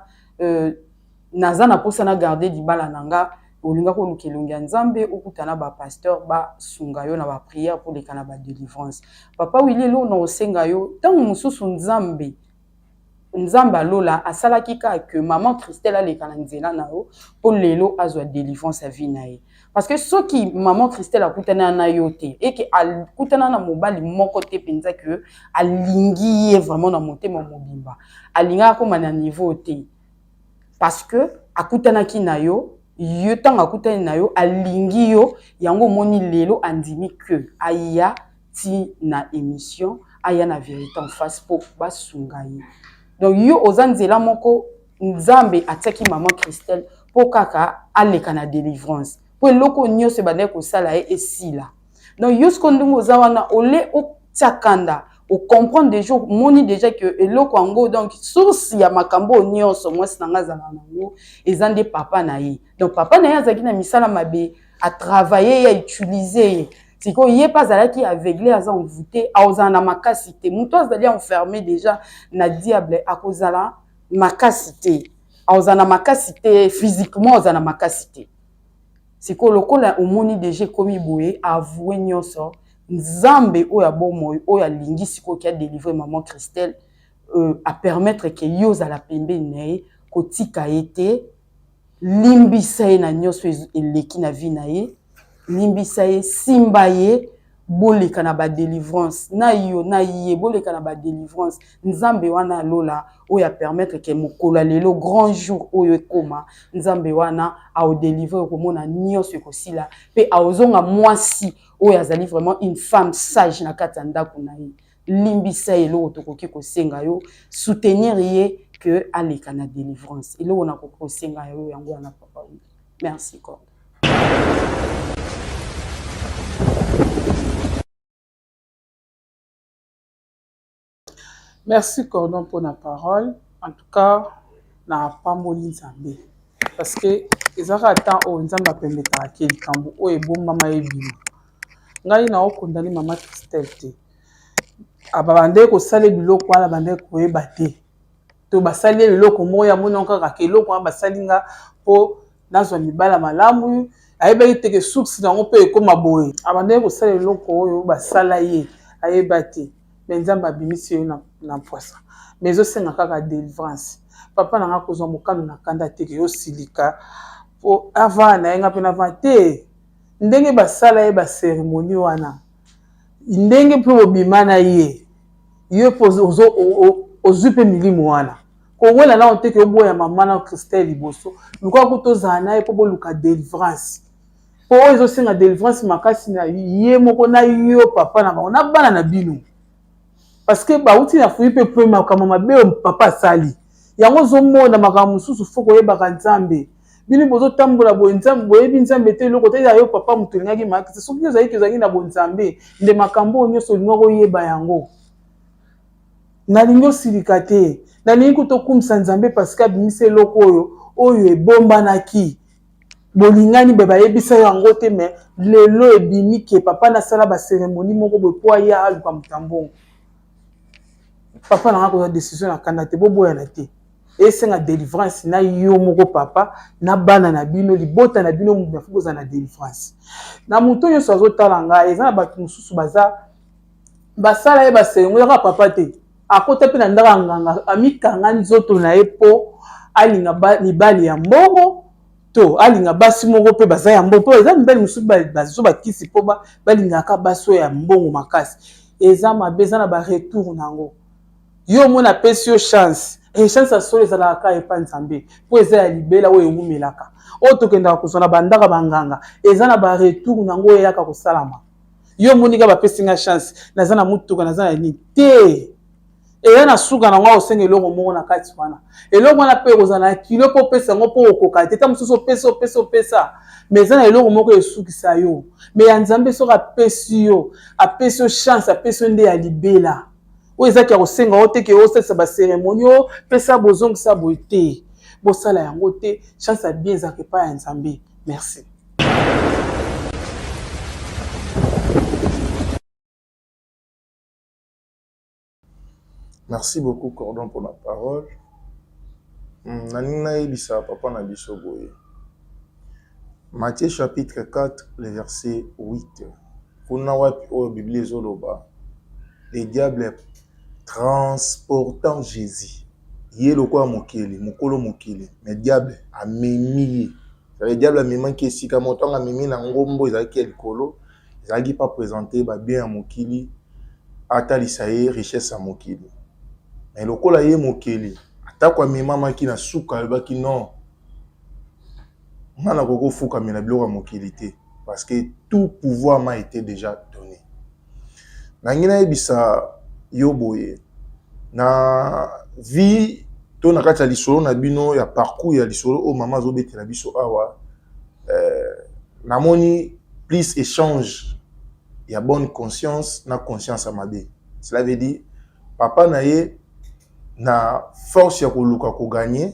naza na posa na garder libala nanga olinga ko lukelongi ya Nzambe okutana ba pasteur ba sunga yo na ba prière pour leka na ba délivrance papa weli lo na osenga yo tango mususu Nzamba lola asalaki ka que maman Christelle aleka na nzela na yo pour lelo azwa délivrance à vie na ye parce que ce qui maman Christelle akutana na yo te et que akutana na mobali moko te penza que alingi ye vraiment na motema mobimba alinga ko na niveau te parce que akutana ki na yo yo tanga akutana na yo alingi yo yango moni lelo andimi que aya ti na émission aya na vérité en face pour basunga ye. Donc yo ozanzela moko Nzambe ataki maman Christelle pour kaka aleka na délivrance po eloko nyonso ebandaki kosala ye esila. Donc yosko ndenge oza wana ole otiakanda ocomprendre déjà moni déjà que eloko yango donc source ya makambo nyonso mwasi na nga azala nango eza nde papa na ye. Donc papa na ye azalaki na misala mabe a travailler, à utiliser. C'est qu'on y est pas à qui aveuglé, à envoûté, à oser na makasité. Moutos d'aller enfermer déjà na diable à cause de la makasité. À oser na makasité physiquement, oser na makasité. C'est qu'on le colle au moni déjà comme boué avoué nyonso. Nzambe o ya bomo o ya lingi siko qui a délivré maman Christelle à permettre que yos à la pembe nei kotika été limbisa ye na nyonso eleki na vie na ye limbisa ye simba ye boleka na ba délivrance na yo na ye boleka na ba délivrance nzambe wana lola oya permettre que mokolo lelo grand jour oyo ekoma nzambe wana a o délivrer komona nyonso ekosila pe a ozonga mwasi oyo azali vraiment une femme sage na kati ya ndako na ye limbisa ye lo tokoki kosenga yo soutenir ye que aleka na délivrance. Il on a proposé na papa. Merci quoi. Merci Cordon pour la parole. En tout cas, na pas moli Nzambe. Parce que les arata o Nzambe permettra que le kambo o e bon mama e bima. Ngai na o condamné maman Christelle te. Ababande ko sale biloko ala bande ko e baté. To basali leloko moya mona kaka keloko amba salinga po nazo mibala malamu ayebaki teke source nango pe ekoma boye abandeki kosala eloko oyo basala ye ayeba te me nzambe abimisi ye na poisa me ezosenga kaka délivrance papa nanga kozwa mokano na kanda teke yosilika po ava na yenga mpe nava te ndenge basala ye baceremonie wana ndenge mpe obima na ye yo mpe ozwi mpe milimo wana kowela na oteke oboya mama na Christelle liboso luka kutozala na ye mpo boluka délivrance po oyo ezosenga délivrance makasi na ye moko na yo papa na bango na bana na bino parce que bauti na fuyi mpe mpe makambo mabe oyo papa asali yango ozomona makambo mosusu fo koyebaka nzambe bino bozotambola boye nzambe boyebi nzambe te eloko te yo papa moto olingaki makasi soki ozalaki na bonzambe nde makambo oyo nyonso olinga koyeba yango nalingi osilika te nalingi kutokumisa nzambe parce que abimisa eloko oyo ebombanaki bolingani be bayebisa yango te me lelo ebimi ke papa nasala baceremonie moko boye po aya aluka motambongo papa nanga kozwa décision na kanda te boboyana te esenga délivrance na yo moko papa na bana na bino libota na bino mufu koza na délivrance na moto nyonso azotala ngai eza na bato mosusu basala ye baceremonie kaka papa te akota pe na ndaka nganga amikanga nzoto na ye po alinga mibali ya mbongo to alinga basi moko pe baza ya mbongo po eza mibali mosusu bazo bakisi po balingaka basi oyo ya mbongo makasi eza mabe eza na baretour nango yo mona pesi yo chance chance asolo ezalaka kaka epa nzambe po eza ya libela oyo ewumelaka oyo tokendaka kozwa na bandaka banganga eza na baretour nango oyo eyaka kosalama yo monika bapesinga chance naza na mutuka naza na nini te eya na suka na ngwa osenga eloko moko na kati wana eloko wana pe kozala na kilo po pesa ngo po okoka te ta mosusu opesa mais eza na eloko moko esukisa yo mais ya nzambe soki apesi yo chance apesi yo nde ya libela oyo ezaki ya kosenga o te ke osalisa baceremonie o pesa bozongisa boye te bosala yango te chance ya bien ezalaka epai ya nzambe merci. Merci beaucoup, Cordon, pour la parole. Nanina Elisa, papa na biso boye. Matthieu chapitre 4, le verset 8. Kuna wapi o Bible ezoloba. Le diable transportant Jésus. Yé le quoi mokili, mokolo mokili. Mais diable a mimi. Le diable a mimi qui si kamoton a mimi na ngombo ezaki elikolo. Ezaki pas présenté ba bien à mokili. Atalisa ye richesse à mokili. Mais le col aye mokeli atakwa mimama ki na suka albaki non ngana koko fuka mina biloko mokilité parce que tout pouvoir m'a été déjà donné nangina ebisa yoboye na vie to na kati ya lisolo na bino ya parcours ya lisolo o mama zo betela biso awa namoni plus échange ya bonne conscience na conscience amabe. Cela veut dire papa na ye na force ya koluka ko gagner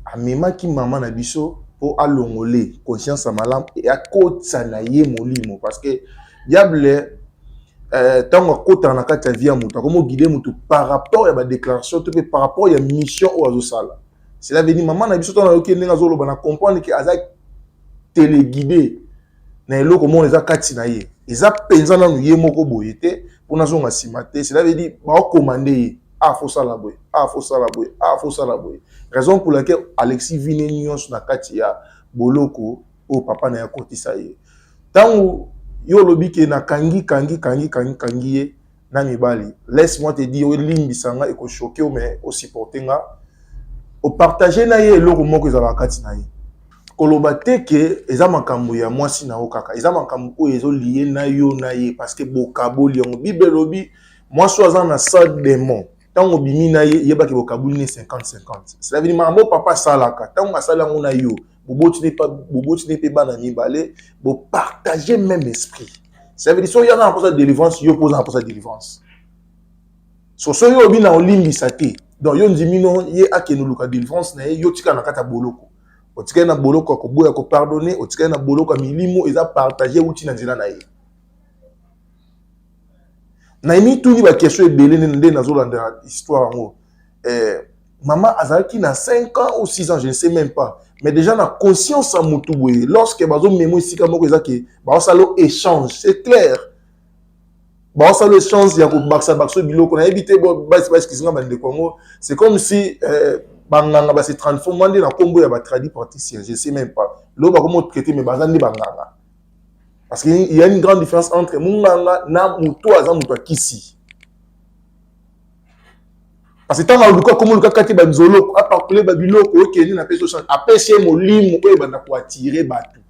amemaki mama na biso po alongole conscience ya malamu et akotsa na ye molimo parce que diable tango akota na kati ya vie ya mutu akomo guider mutu par rapport ya ba déclaration to pe par rapport ya mission o azosala. Cela veut dire mama na biso tona yoki ndenge azoloba na comprendre que aza téléguidé na eloko mo eza kati na ye eza penza nanu ye moko boye te mpona zonga nsima te. Cela veut dire baokomande ye faut sala boye faut sala boye faut sala boye. Raison pour laquelle Alexis vine nyonso na kati ya boloko o papa na ya kotisa ye tango yo lobi ke na kangi ye na mibali. Laisse-moi te dire limbisa nga eko choquer mais o supporter nga o partager na ye eloko moko ezala kati na ye koloba te ke eza makambo ya mwasi na okaka eza makambo oyo ezoliye na yo na ye parce que bokaboli yango bible lobi mwasi aza na sa démon tango bimi na ye yebaki bokaboli ne 50-50. Cela veut dire makambo papa salaka tango asala yango na yo boboti ne pe bana mibale bo partager même esprit. Ça veut dire so yana pour sa délivrance yo pose pour sa délivrance so yo bina olimbisa te donc yo ndimino ye akeno luka délivrance na ye yo tika na kata boloko otika na boloko ko boya ko pardonner otika na boloko milimo eza partager uti na nzela na ye na imi tout ni ba question ebele nde nazolanda histoire ngo maman azalaki na 5 ans ou 6 ans je ne sais même pas mais déjà na conscience à mutu boye lorsque bazo memo isika moko ezaki ba salo échange c'est clair ba salo échange ya ko bakso biloko na ebité bo basi kisinga bande Congo c'est comme si banganga ba se transformer na kombo ya ba tradi praticien je sais même pas lo ba comment traiter mais bazandi banganga parce qu'il y a une grande différence entre munganga na mutu aza mutu akisi. Parce que tant que comme le cas de Nzolo, à part les babiloko, qui est une personne, après c'est mon lim, pour attirer bateau.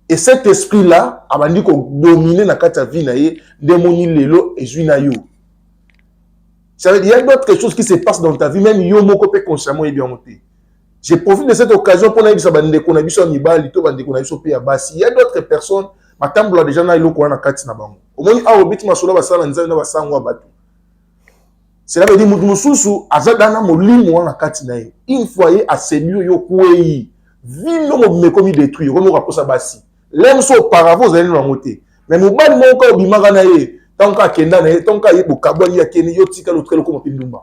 Et cet esprit-là, a dit qu'on domine na kata vie na ye, démoni lelo et juinayo. Ça veut dire il y a d'autres choses qui se passent dans ta vie, même yo moko pe consciemment et bien monté. Je profite de cette occasion pour dire bande ko na biso mibali to bande ko na biso pe ya basi. Il y a d'autres personnes, matambola déjà na eloko na kati na bango. Au moins a obiti masolo ba sala nzana ba sangwa bateau. Cela veut dire mususu azadana molimo wana kati na ye. Une fois ye asemi yo kuei. Vino mo mekomi détruire, ko mo raposa basi. L'aime so auparavant vous allez na moté. Mais mobali moko obimaka na ye, tanka kenda na ye, tanka ye bokaboni ya keni yo tika lo trelo ko mopindumba.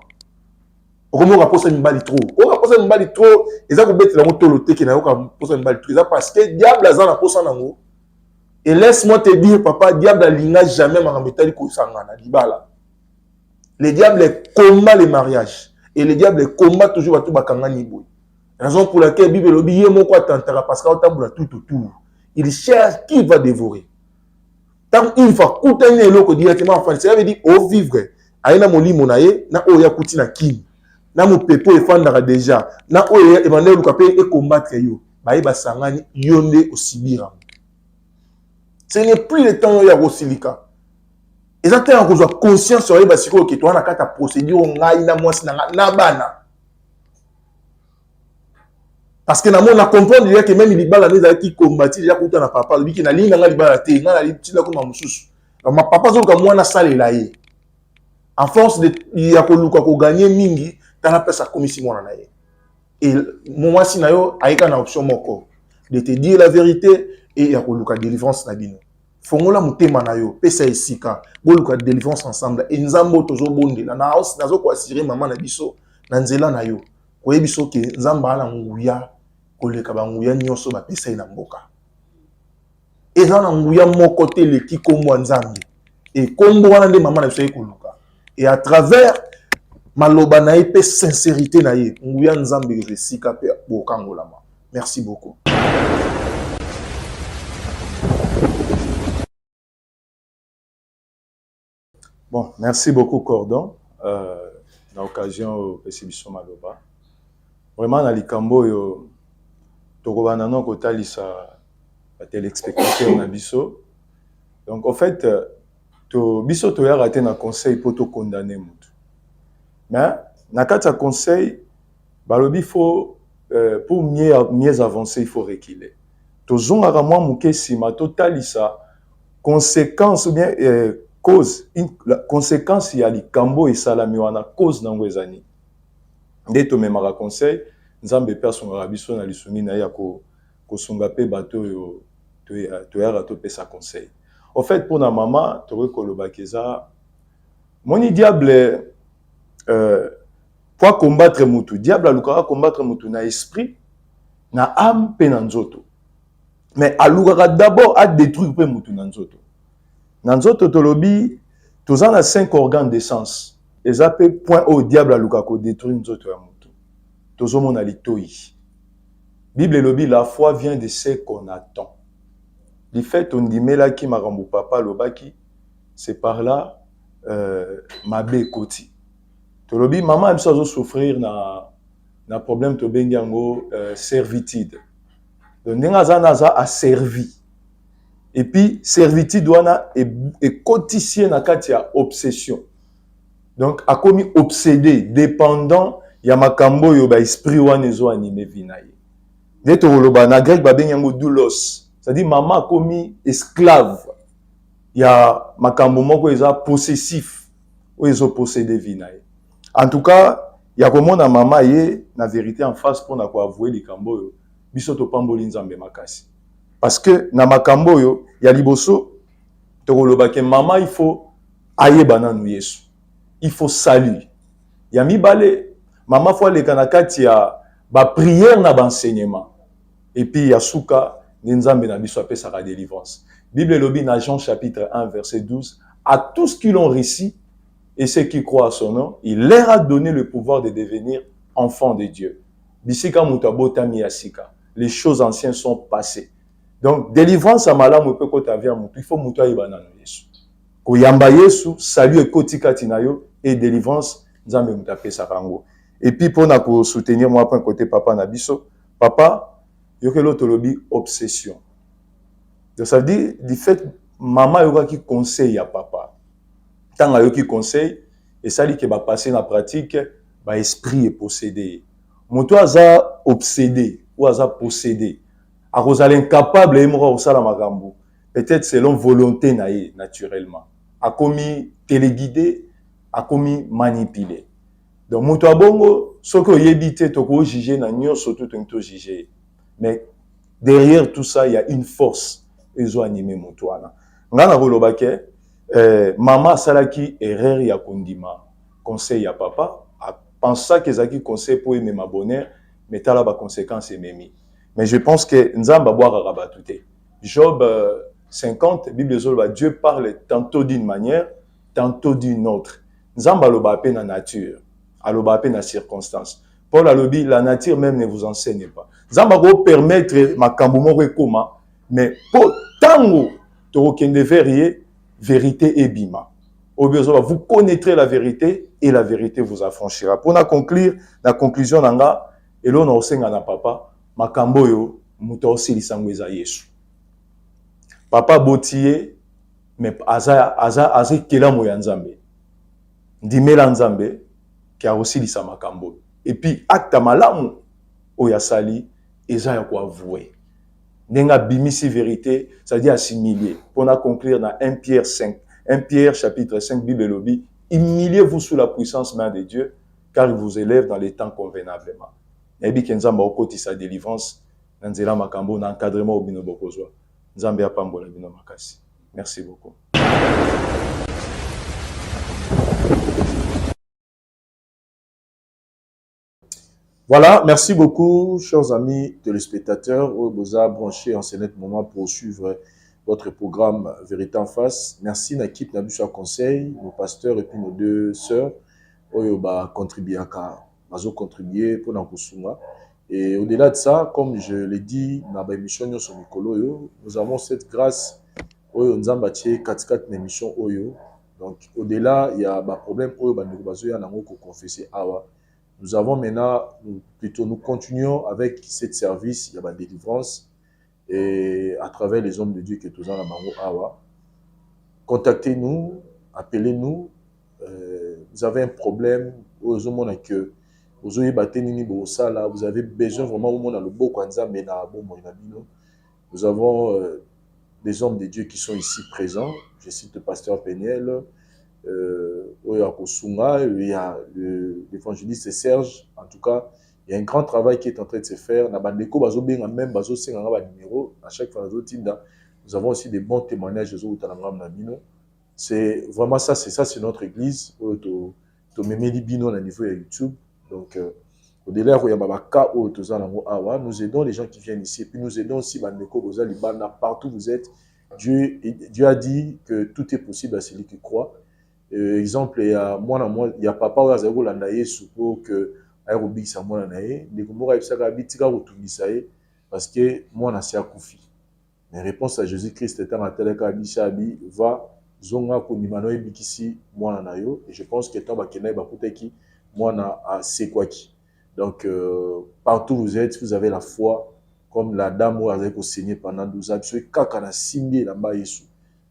Ko mo raposa mibali trop. Ko raposa mibali trop, eza ko betela mo tolo teke na yo ka raposa mibali trop. Eza parce que diable azana posa nango. Et laisse-moi te dire papa, diable alinga jamais makambetali ko sangana dibala. Le diable combat les mariages. Et le diable combat toujours à tout bakangani boy. Raison pour laquelle la Bible dit moko atentera parce qu'au tabula tout autour. Il cherche qui va dévorer. Tant une fois koutane eloko directement en français, ça veut dire au vivre. Aina molimo na ye na oya kutina kin. Na mo pepo e fandara déjà. Na oya e mané luka pe e combattre yo. Ba ba sangani yonde osibira. Ce n'est plus le temps ya rosilika. Exactement qu'on soit conscient sur les basiques qui toi na kata procédure ngai na mwasi na bana parce que na mon na comprendre déjà que même il bala les qui combattre déjà kuta na papa lui qui na linga ngali bala te na li tina ko mamususu ma papa zo ka mwana sale la ye en force de ya ko luka ko gagner mingi tana pesa komisi mwana na ye et mwasi na yo aika na option moko de te dire la vérité et ya ko luka délivrance na bino. Fongola mutema na yo pesa esika boluka délivrance ensemble et nzambo tozo bonde na house nazo ko assurer maman na biso na nzela na yo ko yebiso ke nzamba na nguya koleka ba nguya nyonso ba pesa ina mboka eza na nguya moko te le kikombo nzambe et kombo wana nde maman na biso ekoluka et à travers maloba na pe sincérité na ye nguya nzambe esika pe bokangolama. Merci beaucoup. Bon, merci beaucoup, Cordon. Dans l'occasion, Pessibiso Maloba. Vraiment, dans les Cambo, Torobanano, Kotalisa, la téléspectateur, Nabiso. Donc, en fait, Biso, tu as raté un conseil pour te condamner. Mais, dans un conseil, il faut, pour mieux avancer, il faut reculer. tozongaka mwa moke nsima totalisa conséquence ou bien cause la conséquence ya likambo esalami wana cause nango eza nini nde tomemaka conseil nzambe mpe asungaka biso na lisungi na ye ya kosunga mpe bato oyo toyaka topesa conseil en fait mpona mama tokoki kolobaka eza moni diable po combattre mutu diable alukaka combattre mutu na esprit na âme mpe na nzoto mais alukaka d'abord adétruire mpe mutu na nzoto. Na nzoto tolobi toza na 5 organes de sens eza mpe point au diable alukaka kodétruire nzoto ya mutu tozomona litoi. Bible elobi la foi vient de ce qu'on attend. Du fait ondimelaki makambo papa lobaki c'est par là mabe koti. Tolobi maman biso azo souffrir na problème tobengi yango servitude. Donc ndenga za asservi. Et puis servitude wana est cotisé na kati ya obsession. Donc akomi obsédé, dépendant ya makambo yo ba esprit wana ezo animé vinaye. Neto loba na grec ba bengi yango doulos. C'est-à-dire maman akomi esclave. Ya makambo moko eza possessif ou ezo posséder vinaye. En tout cas, ya komona mama ye na vérité en face pour na ko avouer likambo yo biso to pamboli nzambe makasi. Parce que na makambo yo ya liboso to koloba ke mama il faut ayebana nu Yesu. Il faut saluer. Ya mibale mama faut leka na kati ya ba prière na ba enseignement. Et puis ya suka nzambe na biso apesa ka délivrance. Bible lobi na Jean chapitre 1 verset 12 à tous qui l'ont reçu et ceux qui croient à son nom, il leur a donné le pouvoir de devenir enfants de Dieu. Bisika mutabota miyasika. Les choses anciennes sont passées. Donc, délivrance à malamu pe kota via mutu, il faut mutu ayebana na Yesu. Ko yamba Yesu, salut et kotika tinayo et délivrance nzambe mutape sarango. Et puis pour na ko soutenir moi point côté papa na biso, papa yokelo tolobi obsession. Donc ça veut dire du fait maman yoka qui conseille à papa. Tant a yoki conseil et ça dit que va passer na pratique, ba esprit est possédé. Mutu aza obsédé ou aza possédé. A cause incapable et mora osala makambo. Peut-être selon volonté naïe naturellement. A commis téléguidé, a commis manipulé. Donc mutu abongo soko yebite toko juger na nyonso tout to juger. Mais derrière tout ça il y a une force ezo animer mutu wana. Ngana kolobake maman salaki erreur ya kondima conseil ya papa a pensa que zaki conseil pour aimer ma bonheur mais tala ba conséquences ememi. Mais je pense que nzamba boire rabatouté. Job 50 Bible zolba Dieu parle tantôt d'une manière tantôt d'une autre. Nzamba loba pe na nature, aloba pe na circonstance. Paul alobi la nature même ne vous enseigne pas. Nzamba go permettre makambo moko ekoma mais pour tango to kende verrier vérité et bima. Vous connaîtrez la vérité et la vérité vous affranchira. Pour conclure, la conclusion nanga, et l'on a aussi na papa, makambo yo, muta aussi lisango eza Yesu. Papa botiye, mais aza kela mo ya nzambe. Ndimela nzambe, qui a aussi lisa makambo. Et puis, acte malamu, oya sali, eza ya ko avouer. Nenga bimisi vérité, c'est-à-dire assimiler. Pour conclure dans 1 Pierre 5, 1 Pierre chapitre 5, Bible lobby, humiliez-vous sous la puissance main de Dieu, car il vous élève dans les temps convenablement. Nebi kenzamba okoti sa délivrance, nanzela makambo, na encadrement au bino bokozwa. Nzambe apambola bino makasi. Merci beaucoup. Voilà, merci beaucoup, chers amis téléspectateurs. Vous avez branché en ce moment pour suivre votre programme Vérité en face. Merci à l'équipe Nabusha Conseil, nos pasteurs et puis nos deux sœurs. Ils ont contribué pour nous. Et au-delà de ça, comme je l'ai dit dans l'émission sur Mikolo, nous avons cette grâce. Nous avons quatre émissions. Donc, au-delà, il y a un problème pour nous confesser. Nous avons maintenant, nous continuons avec ce service, il y a la délivrance, et à travers les hommes de Dieu que nous avons. Contactez-nous, appelez-nous. Vous avez un problème, vous avez besoin vraiment de le beau Nous avons des hommes de Dieu qui sont ici présents. Je cite le pasteur Peniel, Oya Kosunga, il y a l'évangéliste Serge. En tout cas, il y a un grand travail qui est en train de se faire. À chaque fois, nous avons aussi des bons témoignages. C'est vraiment ça, c'est notre église. Au niveau YouTube. Donc, au-delà nous aidons les gens qui viennent ici. Et puis nous aidons aussi partout où vous êtes. Dieu a dit que tout est possible à celui qui croit. Exemple, il y a papa qui a que aérobik moi parce que moi na sia kufi. Mais réponse à Jésus-Christ est en tel cas va zonga kunimano ebikisi moi na yo, et je pense que tant bakena bakuteki moi na c'est quoi qui. Donc partout où vous êtes, vous avez la foi comme la dame où avez saigné pendant 12 ans, c'est kaka na simbi la ba Yesu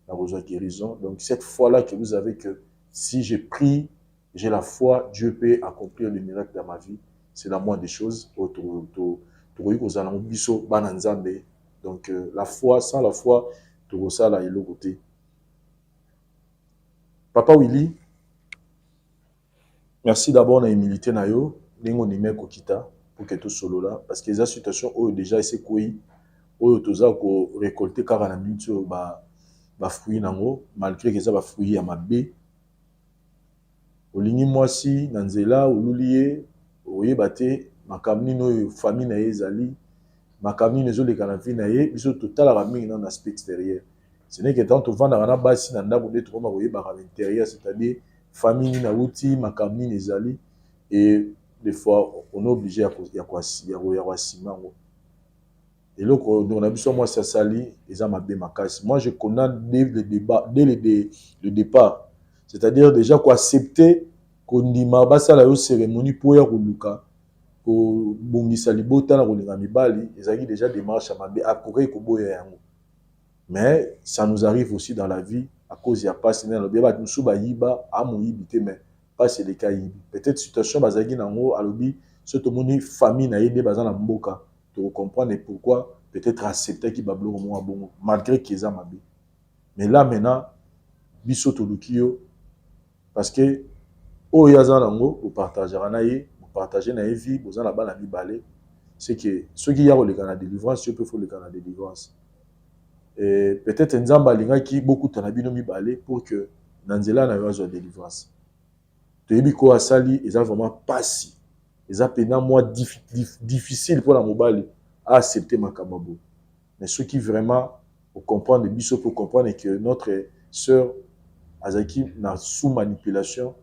na besoin de guérison. Donc cette foi là que vous avez, que si je prie, j'ai la foi, Dieu peut accomplir le miracle dans ma vie. C'est la moindre des choses. Donc la foi, sans la foi, tout ça là est l'autre côté. Papa Willy, merci d'abord na humilité na yo, ningo nime kokita pour que tout solo là, parce que les situations où déjà c'est quoi, où toza ko récolter car na minute ba fruit nango, malgré que ça ba fruit ya mabe. Olingi mwasi na nzela oluliye oyeba te makamni no famille na ezali makamni nezo leka na vie na ye biso totala mingi na aspect extérieur. Ce n'est que tant to vanda na basi na ndako de to ma oyeba à l'intérieur, c'est-à-dire famille na wuti makamni ezali, et des fois on est obligé à quoi simango. Et là on a besoin moi ça sali eza mabe makasi. Moi je connais dès le départ. C'est-à-dire déjà quoi accepter qu'on dit ma basa la cérémonie pour ya kuluka ko bongisa libota na kolinga mibali, ezaki déjà démarche à mabe akore ko boya yango. Mais ça nous arrive aussi dans la vie à cause ya passe na lobi ba musu ba yiba amoyibi te, mais pas c'est le cas yibi. Peut-être situation bazaki nango alobi ce to moni famille na yebe bazana mboka to comprendre pourquoi peut-être accepter ki bablo mo bongo malgré qu'ils a mabe. Mais là maintenant biso to lukio. Parce que, au Yazanango, vous partagez na vie, vous en avez la vie, c'est que ceux qui ont le canal de délivrance, Dieu peut faire le canal de délivrance. Et peut-être un Zambalinga qui beaucoup de nabino mi balé pour que Nanzela n'a pas de délivrance. Tu ko asali, ils ont vraiment passé. Ils ont pénal moi difficile pour la mobile à accepter ma kamabo. Mais ceux qui vraiment comprennent le biso pour comprendre que notre sœur Azaki na sous manipulation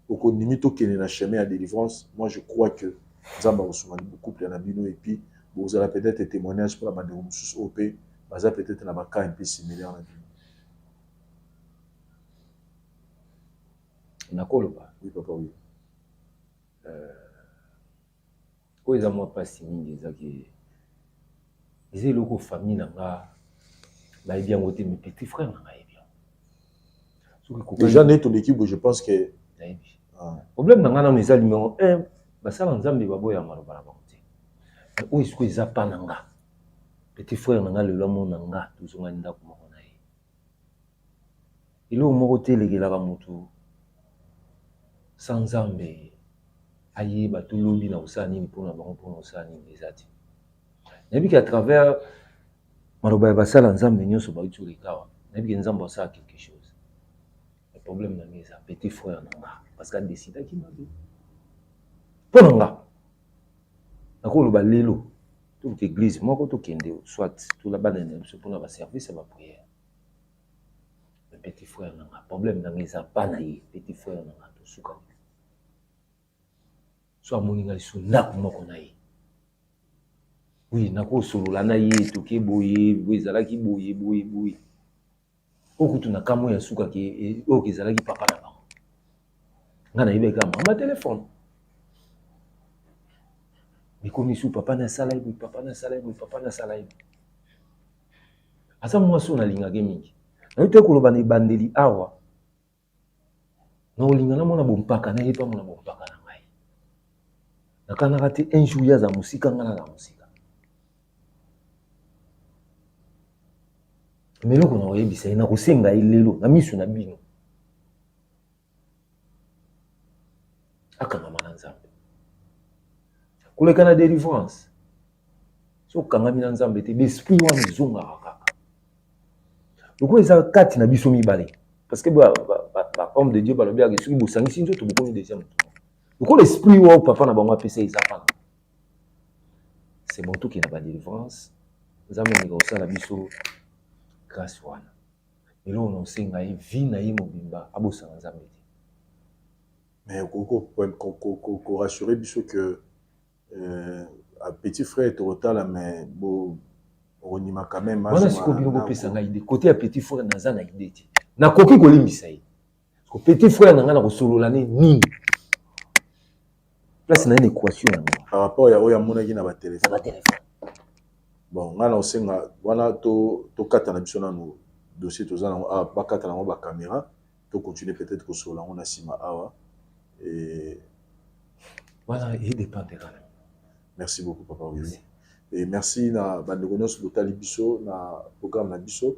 au limite qui est na chemin à délivrance. Moi je crois que Zamba Ousmane beaucoup plein d'abino, et puis vous allez peut-être des témoignages pour la bande de OP, baza peut-être na baka un peu similaire na vie. Nakolo ba Oui papa oui. Ko eza moi pas mingi ezaki ezé loko famille na nga ba bien côté mes petits frères na nga. Déjà net l'équipe, je pense que problème dans la maison numéro 1 basala nzambe baboya maloba na bango. O isko eza pa nanga. Petit frère nanga le lomo nanga tuzonga ndako moko na ye. Ilo moko te legela mutu sans nzambe ayi batulumbi na usani ni pona bango pona usani ezati. Nabi qu'à travers maloba basala nzambe nyoso ba utuli kawa. Nabi que nzambe ça quelque chose. Le problème c'est ça, petit frère nanga parce qu'il décide qui m'a dit pour nanga nakolo ba lelo toute église moko to kende soit tout la banane pour na ba service ba prière. Le petit frère nanga problème nanga ça pas na ye petit frère nanga to suka soit moninga liso ndako moko na ye. Oui nako solola na ye to ke boye boyezala ki boye okutu na kamo ya suka ki o kezalaki papa na bango ngana yebeka mama téléphone bikomi su papa na salai papa na salai asa mwa so na linga ke mingi na yote koloba na bandeli awa na olinga na mona bompaka na yepa mona bompaka na ngai nakana kati un jour ya za musika ngana na musika mais eloko na oyebisa ye na kosenga ye lelo na miso na bino akangama na nzambe koleka na délivrance so okangami na nzambe te l'esprit wana ezongaka kaka lokola eza kati na biso mibale parce que homme de Dieu balobiyaka soki bosangisi nzoto bokomi deuxième tour lokola l'esprit oyo papa na bango apesa eza pana c'est moto ki na badélivrance nzambe aleka kosala biso grâce wana eloko na osenga ye vi na ye mobimba abosana nzambe te mais ko rassurer biso que petit frère totala mais bo onima quand même wana siko bino bopesa ngai ide côté ya petit frère naza na ide te nakoki kolimbisa ye ko petit frère na nga na kosolola ne nini place na une équation par rapport ya oya monaki na ba téléphone bon nga na osenga wana to kata na biso na no dossier toza na ba kata na ba caméra to continuer peut-être ko solola on a sima awa et voilà il dépendra. Merci beaucoup papa Olivier. Et merci na bandegonos botali biso na programme na biso.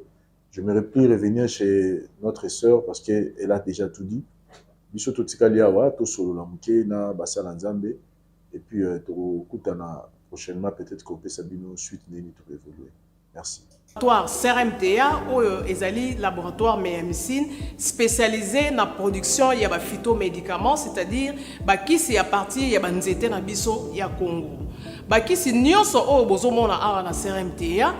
Je me replie revenir chez notre sœur parce que elle a déjà tout dit. Biso to tikali awa to solo la muke na basala nzambe et puis to kutana prochainement peut-être qu'on peut sabino suite neni to évoluer. Merci. Laboratoire CRMTA ou ezali laboratoire médecine spécialisé na production ya ba phytomédicaments, c'est-à-dire ba kisi ya partie ya banzete na biso ya Congo. Ba kisi nyonso o bozomona awa na CRMTA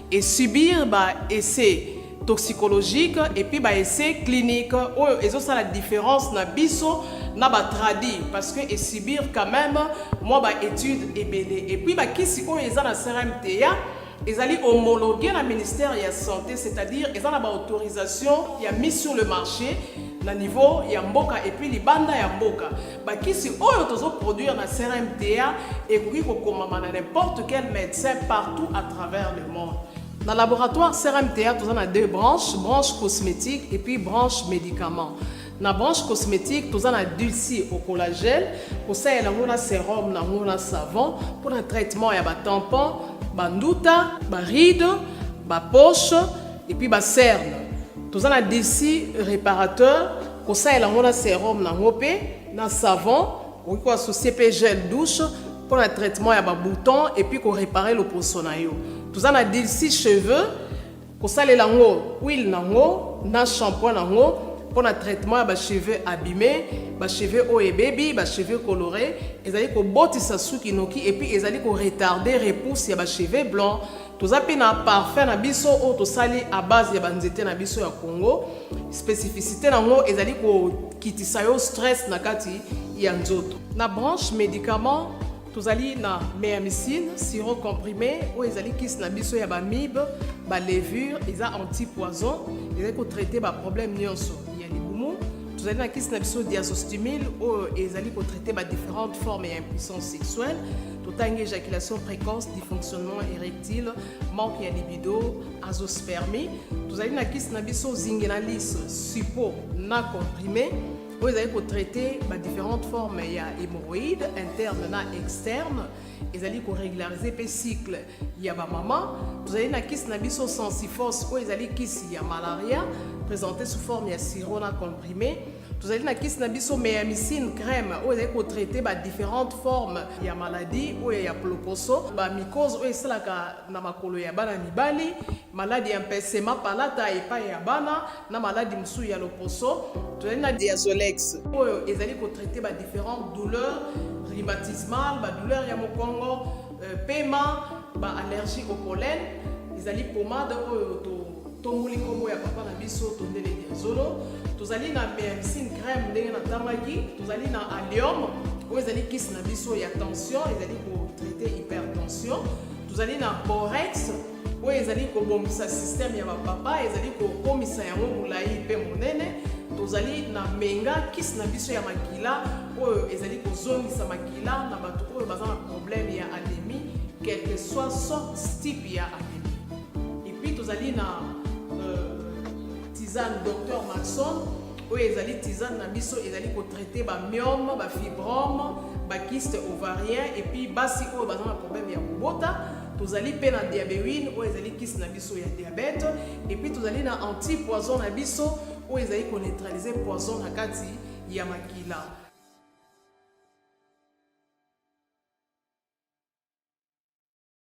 et subir ba essai toxicologique et puis ba essai clinique o ezosa la différence na biso na ba tradi parce que et subir quand même moi ba étude ebele et puis ba kisi o eza na CRMTA ils allaient homologuer le ministère de la Santé, c'est-à-dire ils ont l'autorisation, il y a mis sur le marché, le niveau, il y a Mboka et puis les bandes il y a Mboka. Bah qui si on produire dans CRMTA et qui commande n'importe quel médecin partout à travers le monde. Dans le laboratoire CRMTA, nous avons deux branches, branche cosmétique et puis branche médicaments. Dans la branche cosmétique, nous avons dulci au collagène, pour ça il y a un sérum, un savon, pour le traitement il y a un tampon, banduta, baride, poche et puis cerne. Nous avons d'ici réparateur, pour ça il y a un sérum, un savon, ou associé gel douche pour le traitement il y a un bouton et puis pour réparer le poissonayo. Nous avons d'ici cheveux, pour ça il y a un huile, un shampoing, pour le traitement des cheveux abîmés, des cheveux haut et baby, des cheveux colorés, ils allaient ko botisa suki noki et puis ils allaient ko retarder repousse ya ba cheveux blancs. Tous appels na parfum na biso o to sali à base ya banzete na biso ya Congo. Spécificité na ngo ils allaient ko kitisa yo stress na kati ya nzoto. Na branche médicaments tous allés na méamycine, sirop comprimé, ou ils allaient kis na biso ya ba mib, ba levure, ils a anti-poison, ils allaient ko traiter ba problème nyonso. Vous allez dans le diazostimule où ils allaient traiter différentes formes d'impuissance sexuelle, tout en éjaculation précoce, dysfonctionnement érectile, manque de libido, azospermie. Vous allez dans le zingenalis, suppo, na comprimé, où ils allaient traiter différentes formes d'hémorroïdes internes et externes. Ils allaient régulariser le cycle. Il y a maman. Vous allez dans le sensifos où ils allaient il y a malaria, présenté sous forme de sirop comprimé. Vous allez dans le méamycine crème où ils allaient traiter différentes formes de maladies où il y a ploposo, mycose où il y a makolo ya bana mibali, maladie empêchement palata et pas ya bana, na maladie msou ya loposo. Vous allez dans diazolex où ils allaient traiter différentes douleurs rhumatismales, douleurs ya mokongo, paiement, allergie au pollen. Ils allaient pommade tomuli kombo ya papa na biso tondele diazolo. Tozali na méamycine crème ndenge na tamaki, tozali na allium où ezali kisi na biso ya tension, ezali ko traiter hypertension. Tozali na borex où ezali ko bombisa système ya papa, ezali ko komisa yango mulai pe monene. Tozali na menga kisi na biso ya makila où ezali ko zongisa makila na bato oyo baza na problème ya anémie, quel que soit son type ya anémie. Et puis tozali na tisane docteur Maxon où ils allaient tisane na biso ils allaient ko traiter ba myome, ba fibrome, ba kyste ovarien et puis basi oyo bazana problème ya kubota tozali pe na diabéine oyo ezali kisi na biso ya diabète et puis tozali na antipoison na biso oyo ezali koneutraliser poison na kati ya makila.